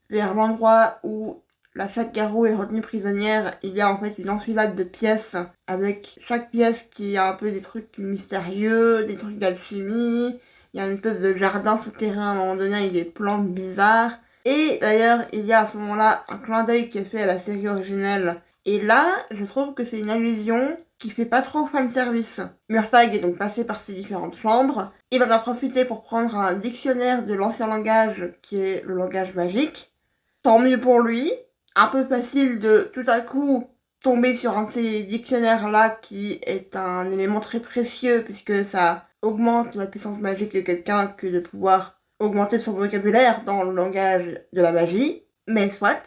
vers l'endroit où la chatte Garou est retenue prisonnière, il y a en fait une enfilade de pièces, avec chaque pièce qui a un peu des trucs mystérieux, des trucs d'alchimie. Il y a une espèce de jardin souterrain à un moment donné avec des plantes bizarres. Et d'ailleurs, il y a à ce moment-là un clin d'œil qui est fait à la série originelle. Et là, je trouve que c'est une allusion qui fait pas trop fanservice. Murtagh est donc passé par ces différentes chambres. Il va en profiter pour prendre un dictionnaire de l'ancien langage qui est le langage magique. Tant mieux pour lui. Un peu facile de tout à coup tomber sur un de ces dictionnaires-là qui est un élément très précieux puisque ça augmente la puissance magique de quelqu'un que de pouvoir augmenter son vocabulaire dans le langage de la magie. Mais soit,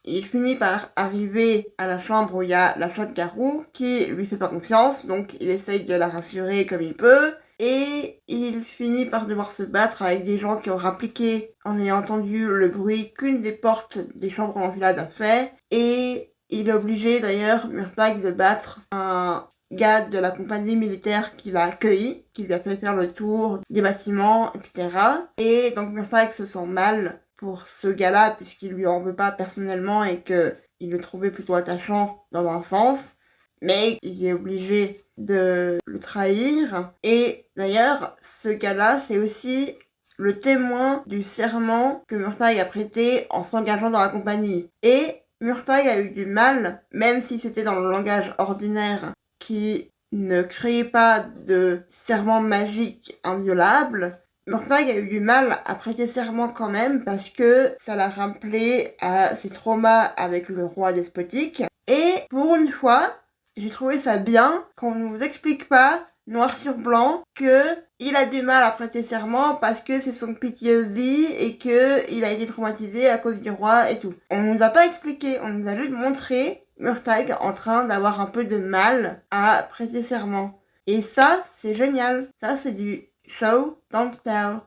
il finit par arriver à la chambre où il y a la chatte Garou qui lui fait pas confiance, donc il essaye de la rassurer comme il peut. Et il finit par devoir se battre avec des gens qui ont rappliqué en ayant entendu le bruit qu'une des portes des chambres en enfilade a fait. Et il est obligé d'ailleurs, Murtagh, de battre un gars de la compagnie militaire qui l'a accueilli, qui lui a fait faire le tour des bâtiments, etc. Et donc Murtagh se sent mal pour ce gars-là, puisqu'il lui en veut pas personnellement et qu'il le trouvait plutôt attachant dans un sens. Mais il est obligé de le trahir. Et d'ailleurs, ce gars-là, c'est aussi le témoin du serment que Murtagh a prêté en s'engageant dans la compagnie. Et Murtagh a eu du mal, même si c'était dans le langage ordinaire, qui ne créait pas de serment magique inviolable. Murtagh a eu du mal à prêter serment quand même parce que ça l'a rappelé à ses traumas avec le roi despotique. Et pour une fois, j'ai trouvé ça bien qu'on ne nous explique pas, noir sur blanc, que il a du mal à prêter serment parce que c'est son PTSD et que il a été traumatisé à cause du roi et tout. On nous a pas expliqué, on nous a juste montré Murtagh en train d'avoir un peu de mal à prêter serment. Et ça, c'est génial. Ça, c'est du show, don't tell.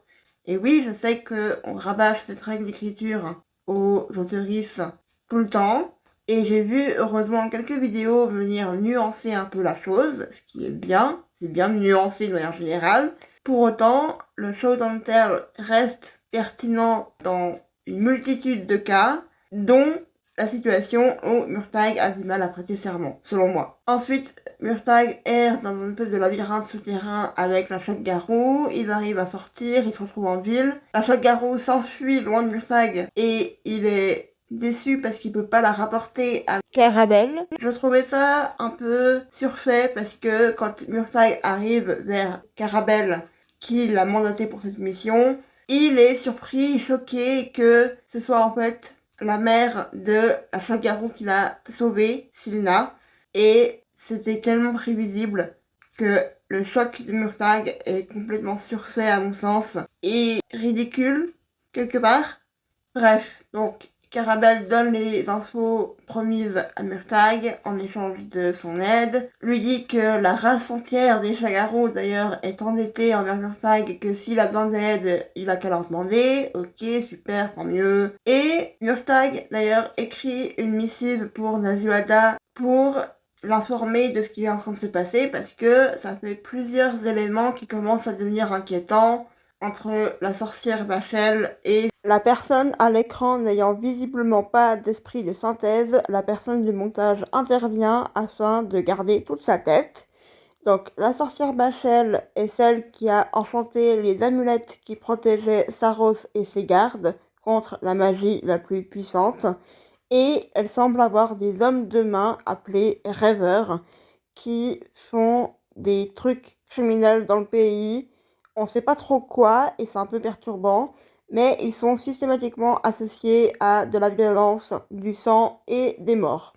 Et oui, je sais qu'on rabâche cette règle d'écriture aux autoristes tout le temps. Et j'ai vu, heureusement, quelques vidéos venir nuancer un peu la chose, ce qui est bien. C'est bien de nuancer de manière générale. Pour autant, le show don't tell reste pertinent dans une multitude de cas, dont la situation où Murtagh a du mal à prêter serment, selon moi. Ensuite, Murtagh erre dans une espèce de labyrinthe souterrain avec la chatte Garou. Ils arrivent à sortir, ils se retrouvent en ville. La chatte Garou s'enfuit loin de Murtagh et il est déçu parce qu'il peut pas la rapporter à Carabel. Je trouvais ça un peu surfait parce que quand Murtagh arrive vers Carabel, qui l'a mandaté pour cette mission, il est surpris, choqué que ce soit en fait la mère de la chatte Garou qui l'a sauvé, Silna. Et c'était tellement prévisible que le choc de Murtagh est complètement surfait à mon sens et ridicule quelque part. Bref, donc Carabel donne les infos promises à Murtagh en échange de son aide, lui dit que la race entière des Chagarous d'ailleurs est endettée envers Murtagh et que s'il a besoin d'aide, il a qu'à leur demander. Ok, super, tant mieux. Et Murtagh d'ailleurs écrit une missive pour Nazuada pour l'informer de ce qui est en train de se passer parce que ça fait plusieurs éléments qui commencent à devenir inquiétants entre la sorcière Vachel et la personne à l'écran n'ayant visiblement pas d'esprit de synthèse. La personne du montage intervient afin de garder toute sa tête. Donc, la sorcière Bachel est celle qui a enchanté les amulettes qui protégeaient Saros et ses gardes contre la magie la plus puissante. Et elle semble avoir des hommes de main appelés rêveurs qui font des trucs criminels dans le pays. On sait pas trop quoi et c'est un peu perturbant, mais ils sont systématiquement associés à de la violence, du sang et des morts.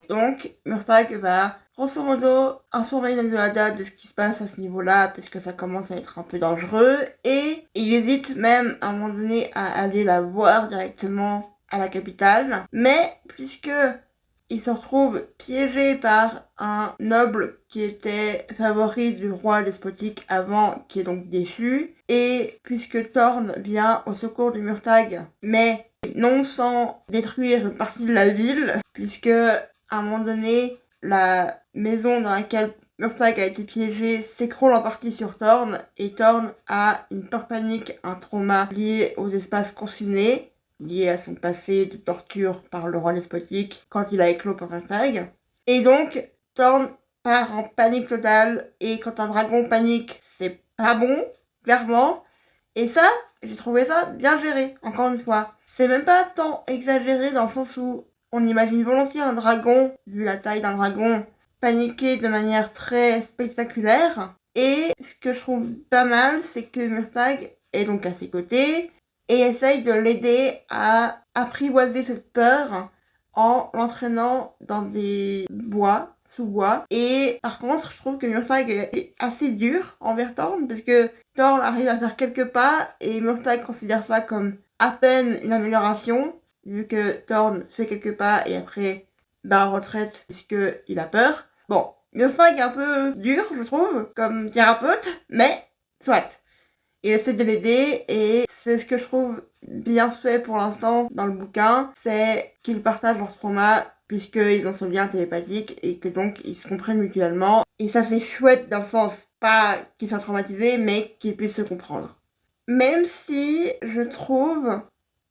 Donc, Murtag va grosso modo informer Nazuada de ce qui se passe à ce niveau-là, puisque ça commence à être un peu dangereux, et il hésite même à un moment donné à aller la voir directement à la capitale, mais puisque il se retrouve piégé par un noble qui était favori du roi despotique avant, qui est donc déchu, et puisque Thorn vient au secours du Murtag, mais non sans détruire une partie de la ville, puisque à un moment donné, la maison dans laquelle Murtag a été piégé s'écroule en partie sur Thorn, et Thorn a une peur panique, un trauma lié aux espaces confinés, lié à son passé de torture par le roi despotique quand il a éclos par Murtag. Et donc, Thorn part en panique totale, et quand un dragon panique, c'est pas bon, clairement. Et ça, j'ai trouvé ça bien géré, encore une fois. C'est même pas tant exagéré dans le sens où on imagine volontiers un dragon, vu la taille d'un dragon, paniquer de manière très spectaculaire. Et ce que je trouve pas mal, c'est que Murtag est donc à ses côtés et essaye de l'aider à apprivoiser cette peur en l'entraînant dans des bois, sous-bois. Et par contre, je trouve que Murtag est assez dur envers Thorn, parce que Thorn arrive à faire quelques pas et Murtag considère ça comme à peine une amélioration, vu que Thorn fait quelques pas et après bat en retraite puisqu'il a peur. Bon, Murtag est un peu dur, je trouve, comme thérapeute, mais soit. Il essaie de l'aider et c'est ce que je trouve bien fait pour l'instant dans le bouquin, c'est qu'ils partagent leur trauma puisqu'ils en sont bien télépathiques et que donc ils se comprennent mutuellement. Et ça c'est chouette dans le sens, pas qu'ils soient traumatisés, mais qu'ils puissent se comprendre. Même si je trouve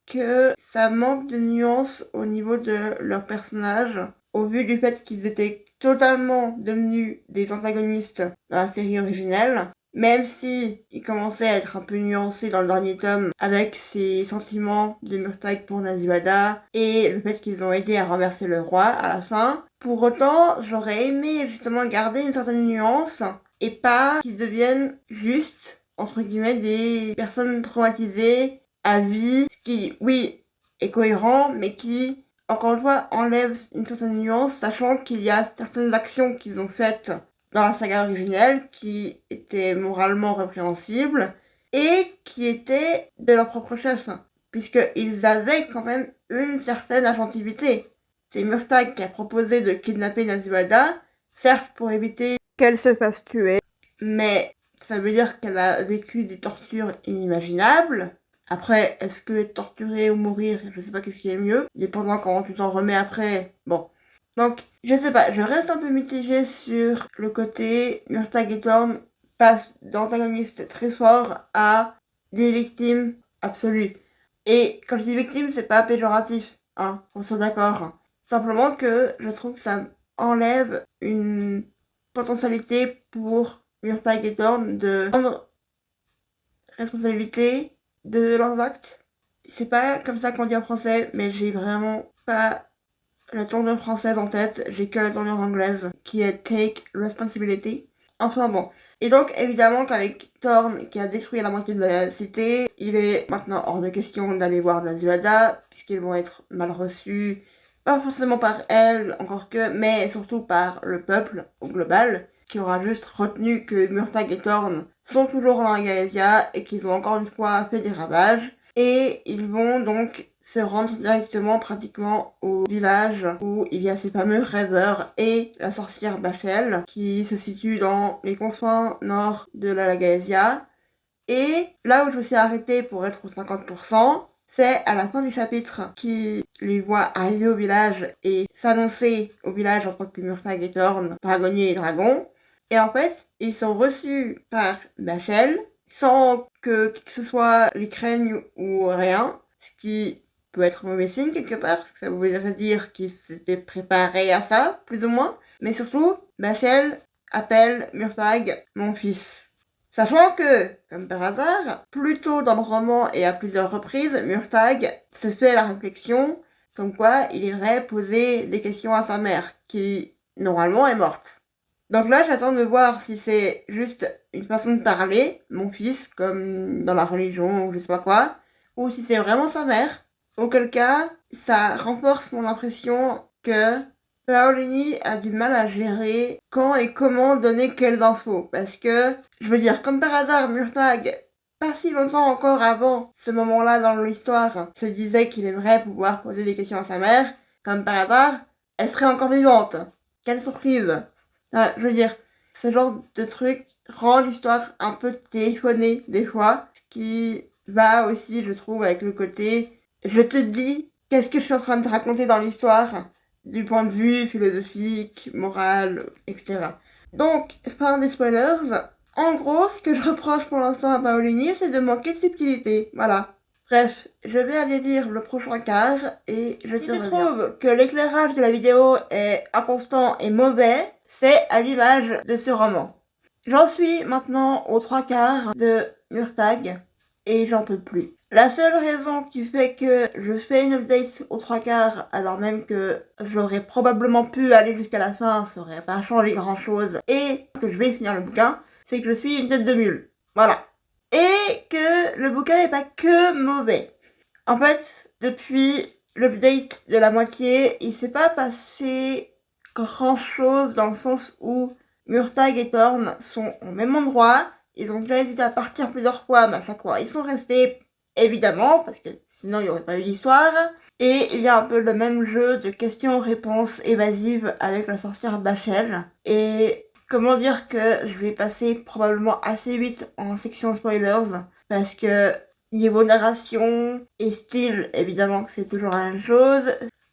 que ça manque de nuances au niveau de leurs personnages, au vu du fait qu'ils étaient totalement devenus des antagonistes dans la série originelle, même si il commençait à être un peu nuancé dans le dernier tome avec ses sentiments de Murtag pour Naziwada et le fait qu'ils ont aidé à renverser le roi à la fin. Pour autant, j'aurais aimé justement garder une certaine nuance et pas qu'ils deviennent juste, entre guillemets, des personnes traumatisées à vie, ce qui, oui, est cohérent, mais qui, encore une fois, enlève une certaine nuance, sachant qu'il y a certaines actions qu'ils ont faites dans la saga originelle qui étaient moralement répréhensibles et qui étaient de leur propre chef, puisqu'ils avaient quand même une certaine inventivité. C'est Murtag qui a proposé de kidnapper Nazuada, certes pour éviter qu'elle se fasse tuer, mais ça veut dire qu'elle a vécu des tortures inimaginables. Après, est-ce que être torturé ou mourir, je sais pas qu'est-ce qui est le mieux, dépendant comment tu t'en remets après, bon. Donc, je sais pas, je reste un peu mitigée sur le côté Murtag et Thorn passent d'antagonistes très forts à des victimes absolues. Et quand je dis victime, c'est pas péjoratif, hein, on soit d'accord. Simplement que je trouve que ça enlève une potentialité pour Murtag et Thorn de prendre responsabilité de leurs actes. C'est pas comme ça qu'on dit en français, mais j'ai vraiment pas la tournure française en tête, j'ai que la tournure anglaise qui est Take Responsibility. Enfin bon. Et donc évidemment qu'avec Thorn qui a détruit la moitié de la cité, il est maintenant hors de question d'aller voir Nazuada, puisqu'ils vont être mal reçus, pas forcément par elle, encore que, mais surtout par le peuple au global, qui aura juste retenu que Murtag et Thorn sont toujours dans la Gaësia et qu'ils ont encore une fois fait des ravages. Et ils vont donc se rendre directement pratiquement au village où il y a ces fameux rêveurs et la sorcière Bachel qui se situe dans les confins nord de la Lagasia. Et là où je me suis arrêtée pour être aux 50%, c'est à la fin du chapitre qui les voit arriver au village et s'annoncer au village en tant que Murtag et Thorn, dragonnier et dragon. Et en fait, ils sont reçus par Bachel sans que qui que ce soit les craigne ou rien, ce qui peut être mauvais signe quelque part, parce que ça voudrait dire qu'ils s'étaient préparés à ça, plus ou moins. Mais surtout, Bachel appelle Murtagh mon fils. Sachant que, comme par hasard, plus tôt dans le roman et à plusieurs reprises, Murtagh se fait la réflexion comme quoi il irait poser des questions à sa mère, qui normalement est morte. Donc là, j'attends de voir si c'est juste une façon de parler, mon fils, comme dans la religion ou je sais pas quoi, ou si c'est vraiment sa mère. Auquel cas, ça renforce mon impression que Paolini a du mal à gérer quand et comment donner quelles infos. Parce que, je veux dire, comme par hasard, Murtagh, pas si longtemps encore avant ce moment-là dans l'histoire, se disait qu'il aimerait pouvoir poser des questions à sa mère. Comme par hasard, elle serait encore vivante. Quelle surprise! Ah, je veux dire, ce genre de truc rend l'histoire un peu téléphonée des fois, ce qui va aussi, je trouve, avec le côté je te dis qu'est-ce que je suis en train de te raconter dans l'histoire, du point de vue philosophique, moral, etc. Donc, fin des spoilers. En gros, ce que je reproche pour l'instant à Paolini, c'est de manquer de subtilité. Voilà. Bref, je vais aller lire le prochain quart et je te trouve que l'éclairage de la vidéo est inconstant et mauvais, c'est à l'image de ce roman. J'en suis maintenant aux 3/4 de Murtagh et j'en peux plus. La seule raison qui fait que je fais une update aux 3/4 alors même que j'aurais probablement pu aller jusqu'à la fin, ça aurait pas changé grand chose, et que je vais finir le bouquin, c'est que je suis une tête de mule. Voilà. Et que le bouquin n'est pas que mauvais. En fait, depuis l'update de la moitié, il s'est pas passé grand chose dans le sens où Murtagh et Thorn sont au même endroit. Ils ont déjà hésité à partir plusieurs fois, mais à chaque fois ils sont restés, évidemment, parce que sinon il n'y aurait pas eu d'histoire. Et il y a un peu le même jeu de questions-réponses évasives avec la sorcière Bachel. Et comment dire que je vais passer probablement assez vite en section spoilers, parce que niveau narration et style, évidemment que c'est toujours la même chose.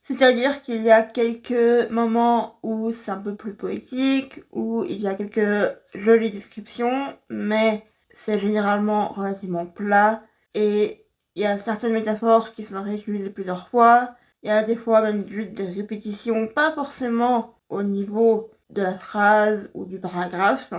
C'est-à-dire qu'il y a quelques moments où c'est un peu plus poétique, où il y a quelques jolies descriptions, mais c'est généralement relativement plat, et il y a certaines métaphores qui sont réutilisées plusieurs fois, il y a des fois même juste des répétitions, pas forcément au niveau de la phrase ou du paragraphe,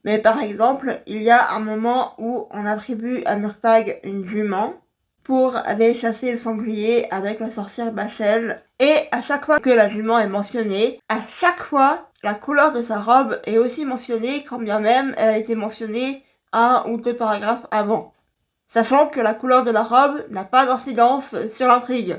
mais par exemple, il y a un moment où on attribue à Murtagh une jument pour aller chasser le sanglier avec la sorcière Bachel. Et à chaque fois que la jument est mentionnée, à chaque fois, la couleur de sa robe est aussi mentionnée, quand bien même elle a été mentionnée 1 ou 2 paragraphes avant. Sachant que la couleur de la robe n'a pas d'incidence sur l'intrigue.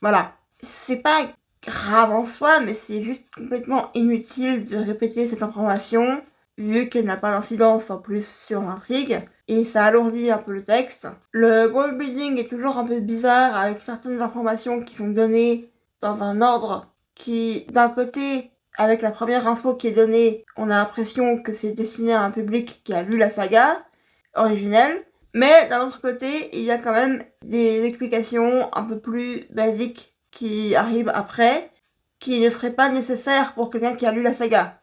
Voilà. C'est pas grave en soi, mais c'est juste complètement inutile de répéter cette information, vu qu'elle n'a pas d'incidence en plus sur l'intrigue, et ça alourdit un peu le texte. Le world building est toujours un peu bizarre, avec certaines informations qui sont données dans un ordre qui, d'un côté, avec la première info qui est donnée, on a l'impression que c'est destiné à un public qui a lu la saga originelle, mais d'un autre côté, il y a quand même des explications un peu plus basiques qui arrivent après, qui ne seraient pas nécessaires pour quelqu'un qui a lu la saga.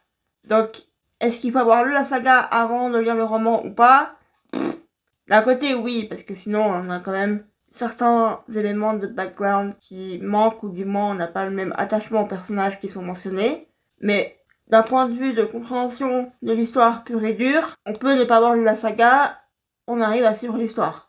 Donc, est-ce qu'il faut avoir lu la saga avant de lire le roman ou pas? D'un côté, oui, parce que sinon, on a quand même certains éléments de background qui manquent, ou du moins, on n'a pas le même attachement aux personnages qui sont mentionnés. Mais d'un point de vue de compréhension de l'histoire pure et dure, on peut ne pas avoir lu la saga, on arrive à suivre l'histoire.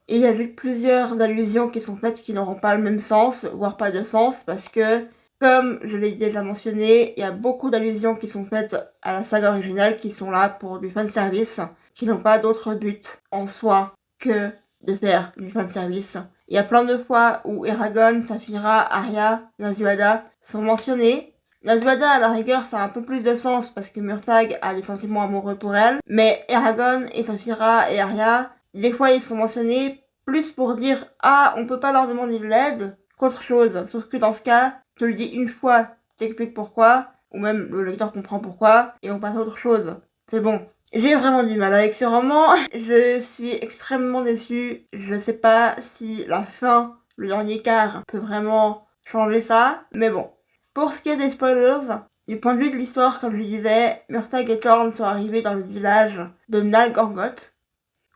Et il y a eu plusieurs allusions qui sont faites qui n'auront pas le même sens, voire pas de sens, parce que, comme je l'ai déjà mentionné, il y a beaucoup d'allusions qui sont faites à la saga originale qui sont là pour du fanservice, qui n'ont pas d'autre but en soi que de faire du fanservice. Il y a plein de fois où Eragon, Saphira, Arya, Nasuada sont mentionnés. Nasuada, à la rigueur, ça a un peu plus de sens parce que Murtagh a des sentiments amoureux pour elle, mais Eragon et Saphira et Arya, des fois ils sont mentionnés plus pour dire « Ah, on peut pas leur demander de l'aide » qu'autre chose. Sauf que dans ce cas, je te le dis une fois, t'expliques pourquoi, ou même le lecteur comprend pourquoi, et on passe à autre chose. C'est bon. J'ai vraiment du mal avec ce roman, je suis extrêmement déçue, je sais pas si la fin, le dernier quart, peut vraiment changer ça, mais bon. Pour ce qui est des spoilers, du point de vue de l'histoire, comme je disais, Murtagh et Thorn sont arrivés dans le village de Nal Gorgoth,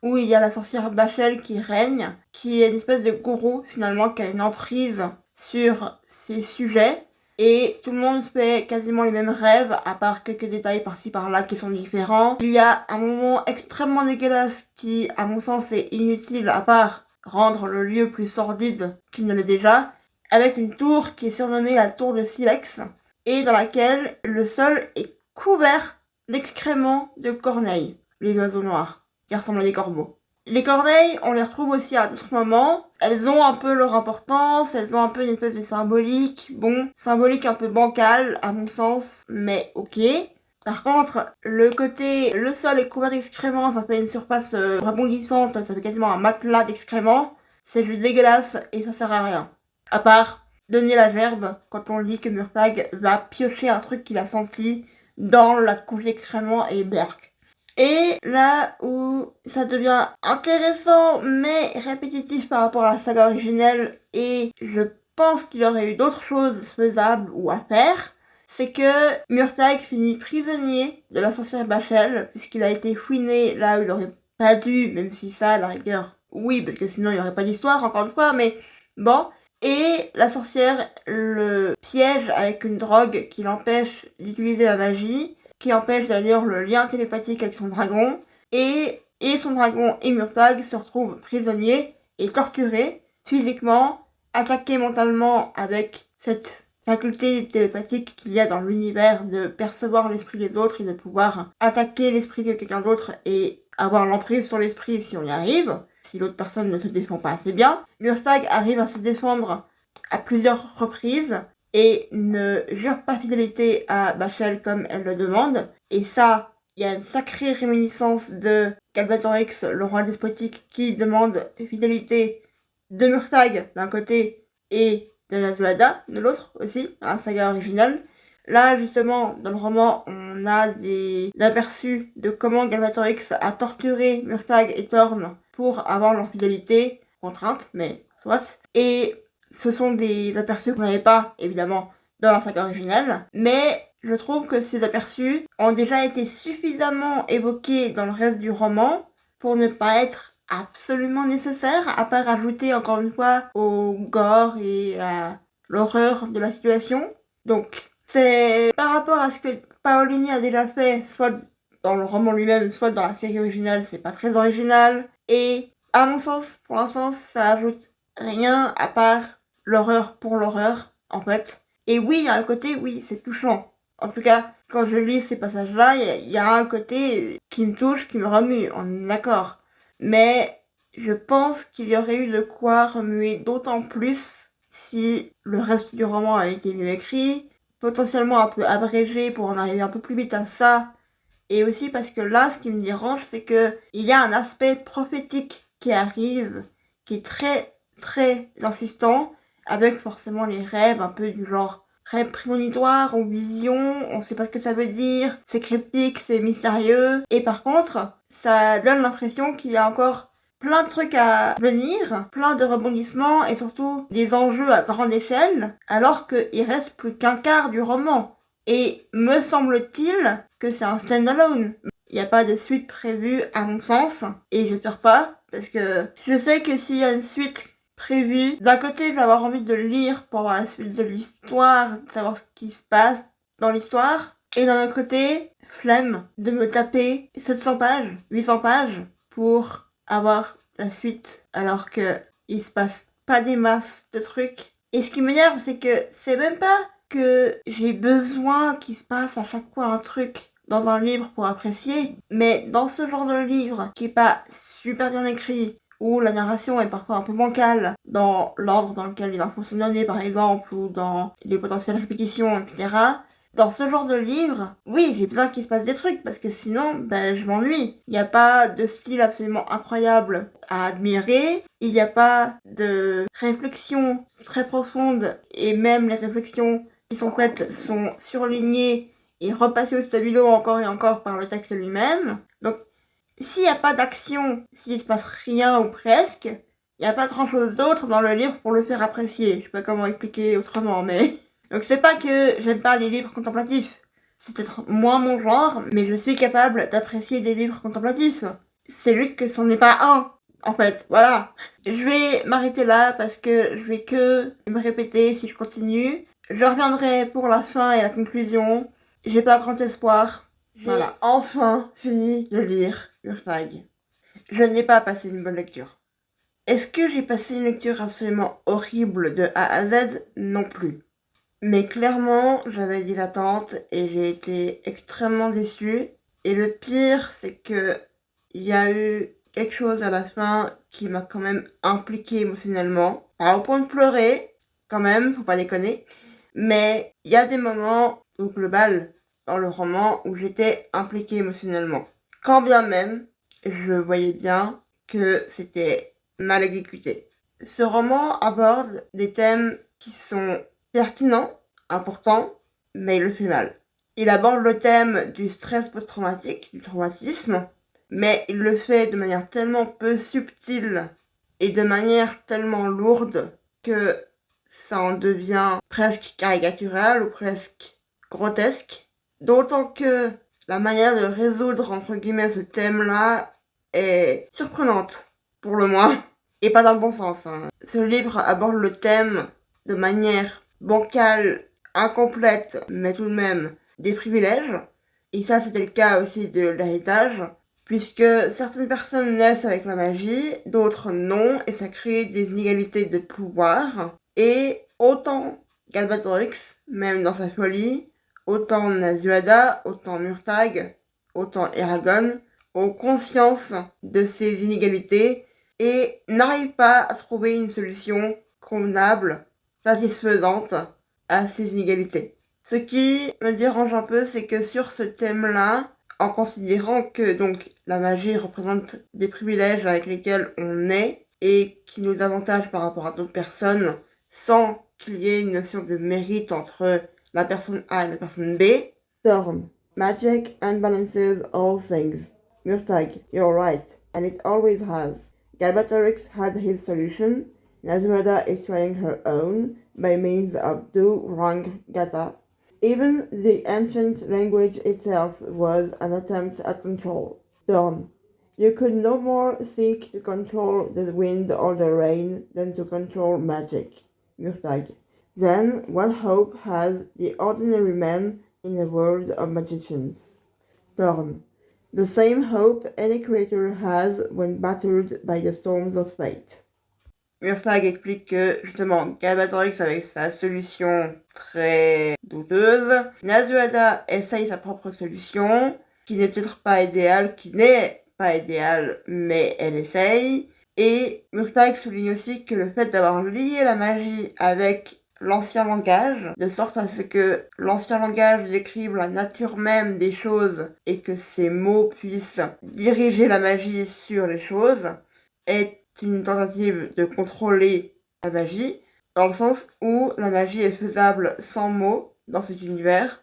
où il y a la sorcière Bachel qui règne, qui est une espèce de gourou finalement, qui a une emprise sur ces sujets. Et tout le monde fait quasiment les mêmes rêves, à part quelques détails par-ci par-là qui sont différents. Il y a un moment extrêmement dégueulasse qui, à mon sens, est inutile, à part rendre le lieu plus sordide qu'il ne l'est déjà, avec une tour qui est surnommée la tour de Silex, et dans laquelle le sol est couvert d'excréments de corneilles, les oiseaux noirs, qui ressemblent à des corbeaux. Les corneilles, on les retrouve aussi à d'autres moments. Elles ont un peu leur importance, elles ont un peu une espèce de symbolique. Bon, symbolique un peu bancal, à mon sens, mais ok. Par contre, le sol est couvert d'excréments, ça fait une surface rebondissante, ça fait quasiment un matelas d'excréments. C'est juste dégueulasse et ça sert à rien. À part donner la gerbe quand on dit que Murtagh va piocher un truc qu'il a senti dans la couche d'excréments et berk. Et là où ça devient intéressant mais répétitif par rapport à la saga originelle, et je pense qu'il y aurait eu d'autres choses faisables ou à faire, c'est que Murtagh finit prisonnier de la sorcière Bachel, puisqu'il a été fouiné là où il aurait pas dû, même si ça, à la rigueur, oui, parce que sinon il n'y aurait pas d'histoire, encore une fois, mais bon. Et la sorcière le piège avec une drogue qui l'empêche d'utiliser la magie, qui empêche d'ailleurs le lien télépathique avec son dragon, et son dragon et Murtagh se retrouvent prisonniers et torturés physiquement, attaqués mentalement avec cette faculté télépathique qu'il y a dans l'univers de percevoir l'esprit des autres et de pouvoir attaquer l'esprit de quelqu'un d'autre et avoir l'emprise sur l'esprit si on y arrive, si l'autre personne ne se défend pas assez bien. Murtagh arrive à se défendre à plusieurs reprises et ne jure pas fidélité à Bachel comme elle le demande. Et ça, il y a une sacrée réminiscence de Galbatorix, le roi despotique, qui demande fidélité de Murtagh d'un côté et de Nasrada de l'autre aussi, dans la saga originale. Là, justement, dans le roman, on a des aperçus de comment Galbatorix a torturé Murtagh et Thorn pour avoir leur fidélité, contrainte, mais soit. Et ce sont des aperçus qu'on n'avait pas, évidemment, dans la saga originale, mais je trouve que ces aperçus ont déjà été suffisamment évoqués dans le reste du roman pour ne pas être absolument nécessaires, à part ajouter encore une fois au gore et à l'horreur de la situation. Donc, c'est par rapport à ce que Paolini a déjà fait, soit dans le roman lui-même, soit dans la série originale, c'est pas très original. Et à mon sens, pour l'instant, ça ajoute rien à part l'horreur pour l'horreur, en fait. Et oui, il y a un côté, oui, c'est touchant. En tout cas, quand je lis ces passages-là, il y a un côté qui me touche, qui me remue, on est d'accord. Mais je pense qu'il y aurait eu de quoi remuer d'autant plus si le reste du roman a été mieux écrit, potentiellement un peu abrégé pour en arriver un peu plus vite à ça. Et aussi parce que là, ce qui me dérange, c'est que il y a un aspect prophétique qui arrive, qui est très, très insistant, avec forcément les rêves un peu du genre rêve prémonitoire ou vision, on sait pas ce que ça veut dire, c'est cryptique, c'est mystérieux. Et par contre, ça donne l'impression qu'il y a encore plein de trucs à venir, plein de rebondissements et surtout des enjeux à grande échelle, alors qu'il reste plus qu'un quart du roman. Et me semble-t-il que c'est un stand-alone. Il n'y a pas de suite prévue à mon sens, et j'espère pas, parce que je sais que s'il y a une suite prévue, d'un côté je vais avoir envie de le lire pour voir la suite de l'histoire, de savoir ce qui se passe dans l'histoire, et d'un autre côté, flemme de me taper 700 pages, 800 pages, pour avoir la suite, alors que il se passe pas des masses de trucs. Et ce qui m'énerve, c'est que c'est même pas que j'ai besoin qu'il se passe à chaque fois un truc dans un livre pour apprécier, mais dans ce genre de livre qui est pas super bien écrit, où la narration est parfois un peu bancale, dans l'ordre dans lequel les infos sont données par exemple, ou dans les potentielles répétitions, etc. Dans ce genre de livre, oui, j'ai besoin qu'il se passe des trucs, parce que sinon, ben, je m'ennuie. Il n'y a pas de style absolument incroyable à admirer, il n'y a pas de réflexion très profonde, et même les réflexions qui sont faites sont surlignées et repassées au stabilo encore et encore par le texte lui-même. Donc, s'il n'y a pas d'action, s'il se passe rien ou presque, il n'y a pas grand chose d'autre dans le livre pour le faire apprécier. Je sais pas comment expliquer autrement, mais... Donc c'est pas que j'aime pas les livres contemplatifs. C'est peut-être moins mon genre, mais je suis capable d'apprécier des livres contemplatifs. C'est juste que c'en est pas un. En fait, voilà. Je vais m'arrêter là parce que je vais que me répéter si je continue. Je reviendrai pour la fin et la conclusion. J'ai pas grand espoir. Voilà, enfin fini de lire Urtag. Je n'ai pas passé une bonne lecture. Est-ce que j'ai passé une lecture absolument horrible de A à Z? Non plus. Mais clairement, j'avais dit l'attente et j'ai été extrêmement déçue. Et le pire, c'est que il y a eu quelque chose à la fin qui m'a quand même impliquée émotionnellement. Pas au point de pleurer, quand même, faut pas déconner. Mais il y a des moments au global dans le roman où j'étais impliquée émotionnellement. Quand bien même, je voyais bien que c'était mal exécuté. Ce roman aborde des thèmes qui sont pertinent, important, mais il le fait mal. Il aborde le thème du stress post-traumatique, du traumatisme, mais il le fait de manière tellement peu subtile et de manière tellement lourde que ça en devient presque caricatural ou presque grotesque. D'autant que la manière de résoudre entre guillemets ce thème-là est surprenante, pour le moins, et pas dans le bon sens. Ce livre aborde le thème de manière bancale, incomplète, mais tout de même des privilèges. Et ça, c'était le cas aussi de l'héritage, puisque certaines personnes naissent avec la magie, d'autres non, et ça crée des inégalités de pouvoir. Et autant Galbatorix, même dans sa folie, autant Nasuada, autant Murtag, autant Eragon, ont conscience de ces inégalités et n'arrivent pas à trouver une solution convenable, satisfaisante à ces inégalités. Ce qui me dérange un peu, c'est que sur ce thème-là, en considérant que donc la magie représente des privilèges avec lesquels on est et qui nous avantagent par rapport à d'autres personnes, sans qu'il y ait une notion de mérite entre la personne A et la personne B. Thorn. Magic unbalances all things. Murtag, you're right, and it always has. Galbatorix had his solution. Nazrada is trying her own by means of Do-Rang Gata. Even the ancient language itself was an attempt at control. Dawn. You could no more seek to control the wind or the rain than to control magic. Murtag. Then what hope has the ordinary man in a world of magicians? Thorn. The same hope any creature has when battered by the storms of fate. Murtag explique que justement Galbatorix avec sa solution très douteuse, Nasuada essaye sa propre solution, qui n'est peut-être pas idéale, mais elle essaye. Et Murtag souligne aussi que le fait d'avoir lié la magie avec l'ancien langage, de sorte à ce que l'ancien langage décrive la nature même des choses et que ces mots puissent diriger la magie sur les choses, est une tentative de contrôler la magie, dans le sens où la magie est faisable sans mots dans cet univers,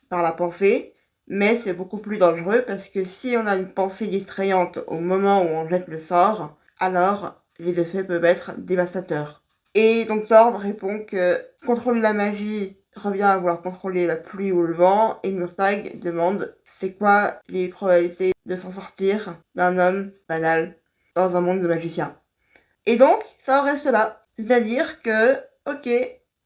par la pensée, mais c'est beaucoup plus dangereux parce que si on a une pensée distrayante au moment où on jette le sort, alors les effets peuvent être dévastateurs. Et donc Thord répond que contrôler la magie revient à vouloir contrôler la pluie ou le vent, et Murtag demande c'est quoi les probabilités de s'en sortir d'un homme banal dans un monde de magiciens. Et donc, ça en reste là. C'est-à-dire que, ok,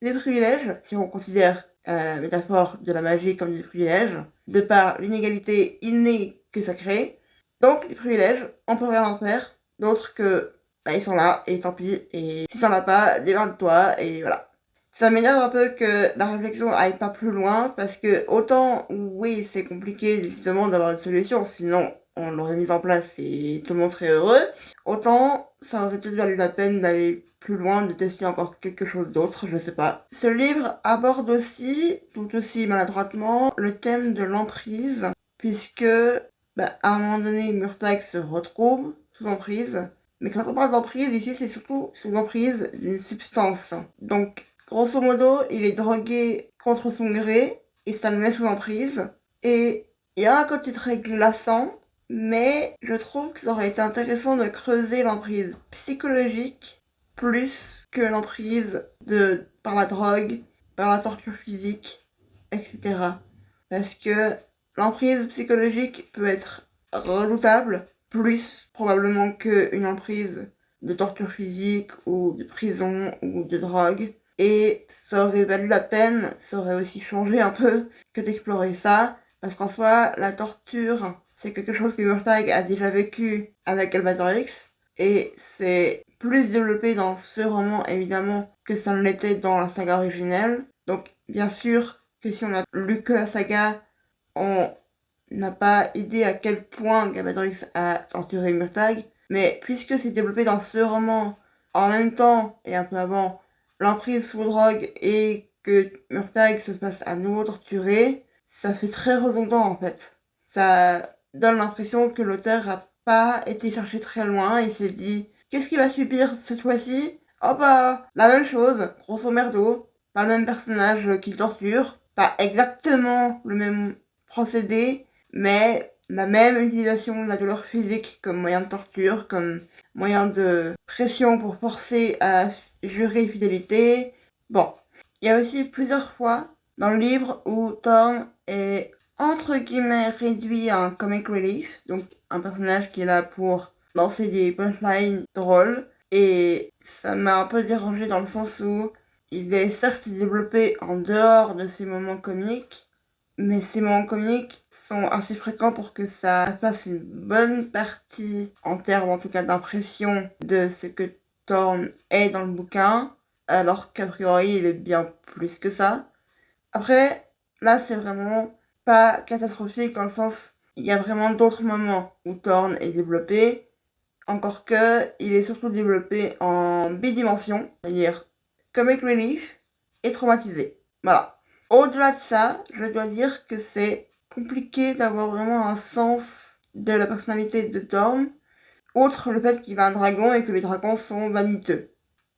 les privilèges, si on considère la métaphore de la magie comme des privilèges, de par l'inégalité innée que ça crée, donc les privilèges, on peut rien en faire, d'autres que, ils sont là, et tant pis, et si t'en as pas, démerde-toi, et voilà. Ça m'énerve un peu que la réflexion aille pas plus loin, parce que autant, oui, c'est compliqué justement d'avoir une solution, sinon on l'aurait mise en place et tout le monde serait heureux, autant ça aurait peut-être valu la peine d'aller plus loin, de tester encore quelque chose d'autre, je sais pas. Ce livre aborde aussi, tout aussi maladroitement, le thème de l'emprise, puisque à un moment donné, Murtag se retrouve sous emprise, mais quand on parle d'emprise, ici c'est surtout sous emprise d'une substance. Donc, grosso modo, il est drogué contre son gré, et ça le met sous emprise, et il y a un côté très glaçant, mais je trouve que ça aurait été intéressant de creuser l'emprise psychologique plus que l'emprise par la drogue, par la torture physique, etc. Parce que l'emprise psychologique peut être redoutable, plus probablement qu'une emprise de torture physique ou de prison ou de drogue. Et ça aurait valu la peine, ça aurait aussi changé un peu que d'explorer ça, parce qu'en soi, la torture, c'est quelque chose que Murtagh a déjà vécu avec Albatorix, et c'est plus développé dans ce roman, évidemment, que ça ne l'était dans la saga originelle. Donc, bien sûr que si on a lu que la saga, on n'a pas idée à quel point Galbatorix a torturé Murtagh, mais puisque c'est développé dans ce roman en même temps et un peu avant l'emprise sous drogue et que Murtagh se fasse à nouveau torturer, ça fait très redondant en fait. Ça donne l'impression que l'auteur a pas été chercher très loin et s'est dit qu'est-ce qui va subir cette fois-ci? Oh bah la même chose, grosso merdo, pas le même personnage qu'il torture, pas exactement le même procédé, mais la même utilisation de la douleur physique comme moyen de torture, comme moyen de pression pour forcer à jurer fidélité. Bon, il y a aussi plusieurs fois dans le livre où Thorn est entre guillemets réduit à un comic relief, donc un personnage qui est là pour lancer des punchlines drôles, et ça m'a un peu dérangé dans le sens où il est certes développé en dehors de ces moments comiques, mais ces moments comiques sont assez fréquents pour que ça fasse une bonne partie, en termes en tout cas d'impression, de ce que Thorn est dans le bouquin, alors qu'a priori il est bien plus que ça. Après, là c'est vraiment pas catastrophique dans le sens, il y a vraiment d'autres moments où Thorn est développé, encore que il est surtout développé en bidimension, c'est-à-dire comic relief et traumatisé. Voilà. Au-delà de ça, je dois dire que c'est compliqué d'avoir vraiment un sens de la personnalité de Thorn, outre le fait qu'il a un dragon et que les dragons sont vaniteux.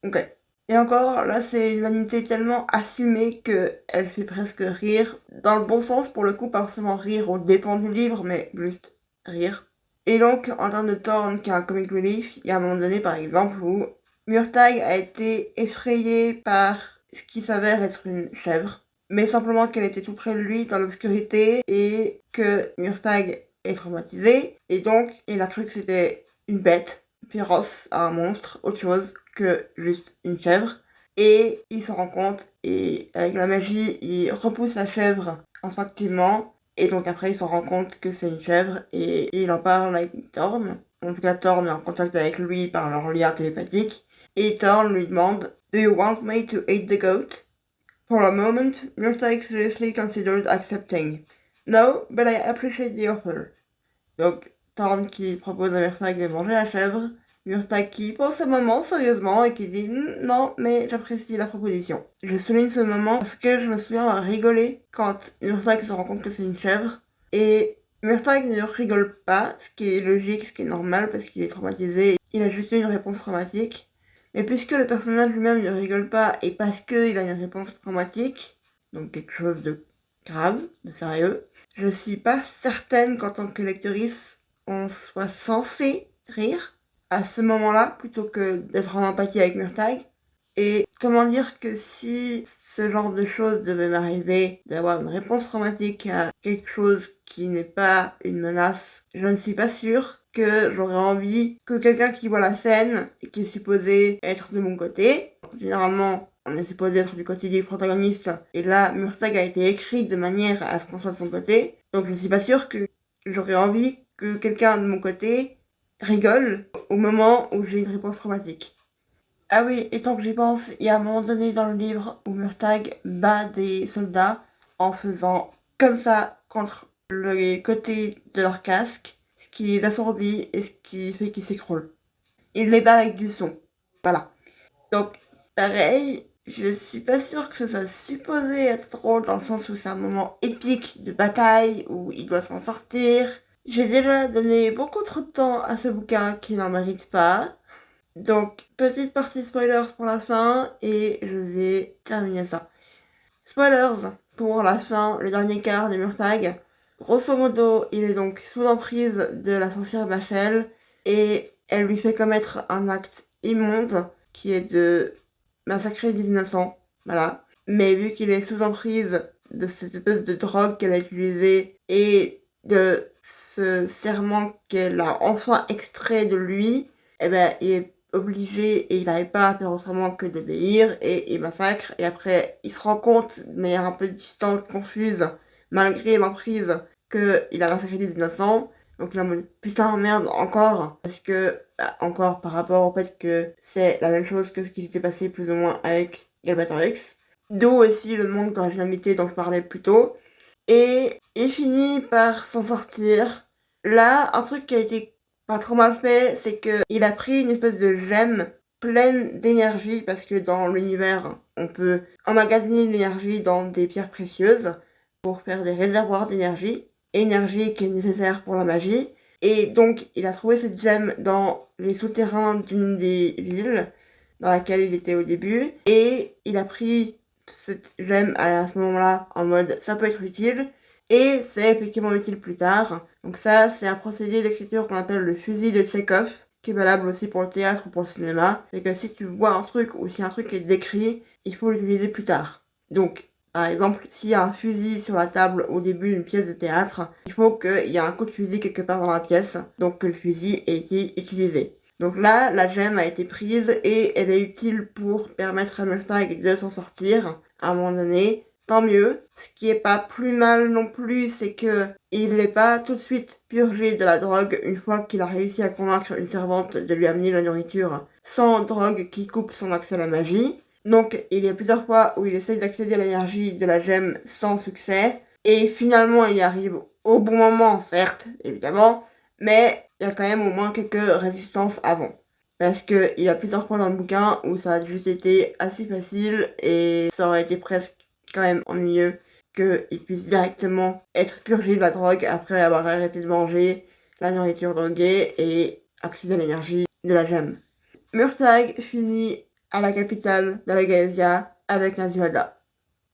Ok. Et encore, là, c'est une vanité tellement assumée qu'elle fait presque rire, dans le bon sens pour le coup, pas forcément rire aux dépens du livre, mais juste rire. Et donc, en termes de Thorn, qui est un comic relief, il y a un moment donné, par exemple, où Murtagh a été effrayé par ce qui s'avère être une chèvre, mais simplement qu'elle était tout près de lui dans l'obscurité et que Murtagh est traumatisé, et donc il a cru que c'était une bête féroce, un monstre, autre chose que juste une chèvre, et il s'en rend compte, et avec la magie, il repousse la chèvre instinctivement, et donc après il s'en rend compte que c'est une chèvre, et il en parle avec Thorn. En tout cas, Thorn est en contact avec lui par leur lien télépathique, et Thorn lui demande Do you want me to eat the goat? For a moment, Murtagh seriously considered accepting. No, but I appreciate the offer. Donc, Thorn qui propose à Murtagh de manger la chèvre, Murtagh qui pense un moment sérieusement et qui dit non, mais j'apprécie la proposition. Je souligne ce moment parce que je me souviens avoir rigolé quand Murtagh se rend compte que c'est une chèvre, et Murtagh ne rigole pas, ce qui est logique, ce qui est normal parce qu'il est traumatisé, il a juste eu une réponse traumatique. Mais puisque le personnage lui-même ne rigole pas et parce qu'il a une réponse traumatique, donc quelque chose de grave, de sérieux, je suis pas certaine qu'en tant que lectrice, on soit censé rire à ce moment-là plutôt que d'être en empathie avec Murtagh. Et comment dire que si ce genre de choses devait m'arriver, d'avoir une réponse traumatique à quelque chose qui n'est pas une menace, je ne suis pas sûre que j'aurais envie que quelqu'un qui voit la scène et qui est supposé être de mon côté, généralement on est supposé être du côté du protagoniste, et là Murtagh a été écrit de manière à ce qu'on soit de son côté, donc je suis pas sûre que j'aurais envie que quelqu'un de mon côté rigole au moment où j'ai une réponse traumatique. Ah oui, et tant que j'y pense, il y a un moment donné dans le livre où Murtagh bat des soldats en faisant comme ça contre le côté de leur casque, ce qui les assourdit et ce qui fait qu'ils s'écroulent. Il les bat avec du son. Voilà. Donc, pareil, je suis pas sûre que ce soit supposé être drôle dans le sens où c'est un moment épique de bataille où il doit s'en sortir. J'ai déjà donné beaucoup trop de temps à ce bouquin qui n'en mérite pas. Donc, petite partie spoilers pour la fin, et je vais terminer ça. Spoilers pour la fin, le dernier quart de Murtagh. Grosso modo, il est donc sous l'emprise de la sorcière Bachel, et elle lui fait commettre un acte immonde, qui est de massacrer des innocents, voilà. Mais vu qu'il est sous emprise de cette espèce de drogue qu'elle a utilisée, et de ce serment qu'elle a enfin extrait de lui, il est obligé et il n'arrive pas à faire autrement que d'obéir et il massacre. Et après, il se rend compte, de manière un peu distante, confuse, malgré l'emprise, qu'il a massacré des innocents. Donc là, putain, merde, encore. Parce que, encore par rapport au fait que c'est la même chose que ce qui s'était passé plus ou moins avec Galbator X. D'où aussi le monde d'originalité dont je parlais plus tôt. Et il finit par s'en sortir. Là, un truc qui a été pas trop mal fait, c'est que il a pris une espèce de gemme pleine d'énergie, parce que dans l'univers, on peut emmagasiner l'énergie dans des pierres précieuses pour faire des réservoirs d'énergie, énergie qui est nécessaire pour la magie. Et donc, il a trouvé cette gemme dans les souterrains d'une des villes dans laquelle il était au début, et il a pris cette gemme à ce moment-là en mode ça peut être utile, et c'est effectivement utile plus tard. Donc ça, c'est un procédé d'écriture qu'on appelle le fusil de Chekhov, qui est valable aussi pour le théâtre ou pour le cinéma. C'est que si tu vois un truc ou si un truc est décrit, il faut l'utiliser plus tard. Donc, par exemple, s'il y a un fusil sur la table au début d'une pièce de théâtre, il faut qu'il y ait un coup de fusil quelque part dans la pièce, donc que le fusil ait été utilisé. Donc là, la gemme a été prise et elle est utile pour permettre à Murtagh de s'en sortir à un moment donné. Tant mieux. Ce qui est pas plus mal non plus, c'est que il n'est pas tout de suite purgé de la drogue une fois qu'il a réussi à convaincre une servante de lui amener la nourriture sans drogue qui coupe son accès à la magie. Donc il y a plusieurs fois où il essaye d'accéder à l'énergie de la gemme sans succès. Et finalement il y arrive au bon moment, certes, évidemment, mais il y a quand même au moins quelques résistances avant. Parce qu'il y a plusieurs points dans le bouquin où ça a juste été assez facile et ça aurait été presque quand même ennuyeux qu'il puisse directement être purgé de la drogue après avoir arrêté de manger la nourriture droguée et accéder à l'énergie de la gemme. Murtagh finit à la capitale de la Gaësia avec Nazuada.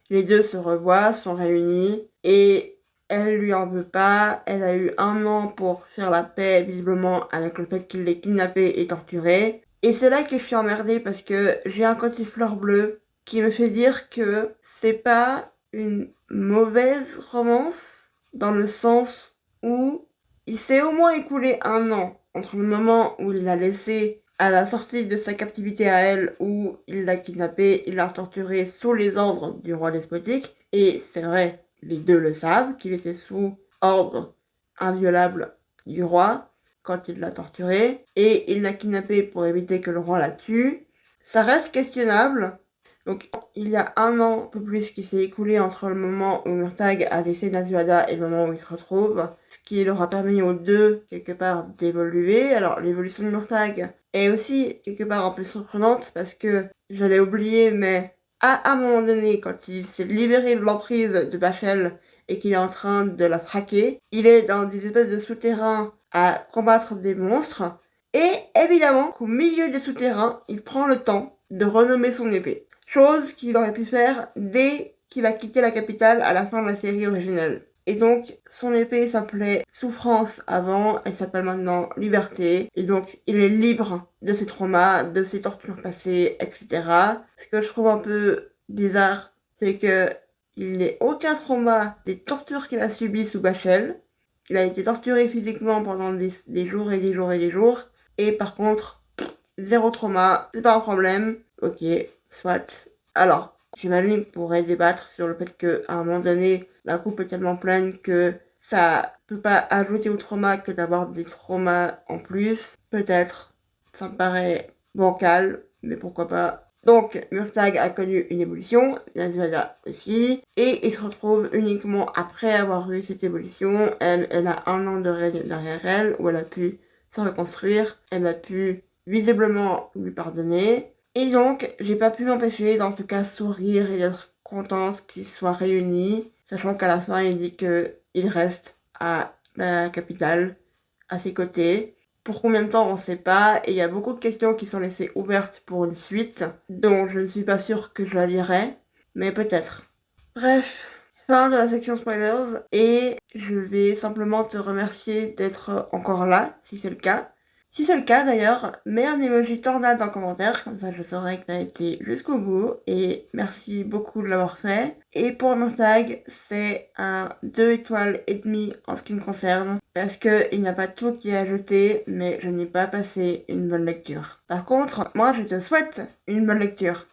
Les deux se revoient, sont réunis et elle lui en veut pas. Elle a eu 1 an pour faire la paix visiblement avec le fait qu'il l'ait kidnappé et torturé. Et c'est là que je suis emmerdée parce que j'ai un côté fleur bleue qui me fait dire que c'est pas une mauvaise romance dans le sens où il s'est au moins écoulé 1 an entre le moment où il l'a laissé à la sortie de sa captivité à elle, où il l'a kidnappé, il l'a torturé sous les ordres du roi despotique, et c'est vrai, les deux le savent, qu'il était sous ordre inviolable du roi quand il l'a torturé, et il l'a kidnappé pour éviter que le roi la tue. Ça reste questionnable. Donc il y a 1 an, un peu plus, qui s'est écoulé entre le moment où Murtagh a laissé Nazuada et le moment où il se retrouve, ce qui leur a permis aux deux, quelque part, d'évoluer. Alors l'évolution de Murtagh est aussi, quelque part, un peu surprenante, parce que, je l'ai oublié, mais à un moment donné, quand il s'est libéré de l'emprise de Bachel et qu'il est en train de la traquer, il est dans des espèces de souterrains à combattre des monstres, et évidemment, au milieu des souterrains, il prend le temps de renommer son épée. Chose qu'il aurait pu faire dès qu'il a quitté la capitale à la fin de la série originale. Et donc, son épée s'appelait Souffrance avant, elle s'appelle maintenant Liberté. Et donc, il est libre de ses traumas, de ses tortures passées, etc. Ce que je trouve un peu bizarre, c'est que il n'ait aucun trauma des tortures qu'il a subies sous Bachel. Il a été torturé physiquement pendant des jours et des jours et des jours. Et par contre, zéro trauma, c'est pas un problème. Ok, soit. Alors, j'imagine qu'on pourrait débattre sur le fait qu'à un moment donné, la coupe est tellement pleine que ça peut pas ajouter au trauma que d'avoir des traumas en plus. Peut-être, ça me paraît bancal, mais pourquoi pas. Donc, Murtagh a connu une évolution, Nazuada aussi, et il se retrouve uniquement après avoir eu cette évolution. Elle a 1 an de règne derrière elle, où elle a pu se reconstruire, elle a pu visiblement lui pardonner. Et donc, j'ai pas pu m'empêcher d'en tout cas sourire et d'être contente qu'ils soient réunis, sachant qu'à la fin, il dit qu'il reste à la capitale, à ses côtés. Pour combien de temps, on sait pas, et il y a beaucoup de questions qui sont laissées ouvertes pour une suite, dont je ne suis pas sûre que je la lirai, mais peut-être. Bref, fin de la section spoilers, et je vais simplement te remercier d'être encore là, si c'est le cas. Si c'est le cas d'ailleurs, mets un emoji tornade en commentaire, comme ça je saurai que t'as été jusqu'au bout, et merci beaucoup de l'avoir fait. Et pour mon tag, c'est un 2 étoiles et demi en ce qui me concerne, parce que il n'y a pas tout qui est ajouté, mais je n'ai pas passé une bonne lecture. Par contre, moi je te souhaite une bonne lecture.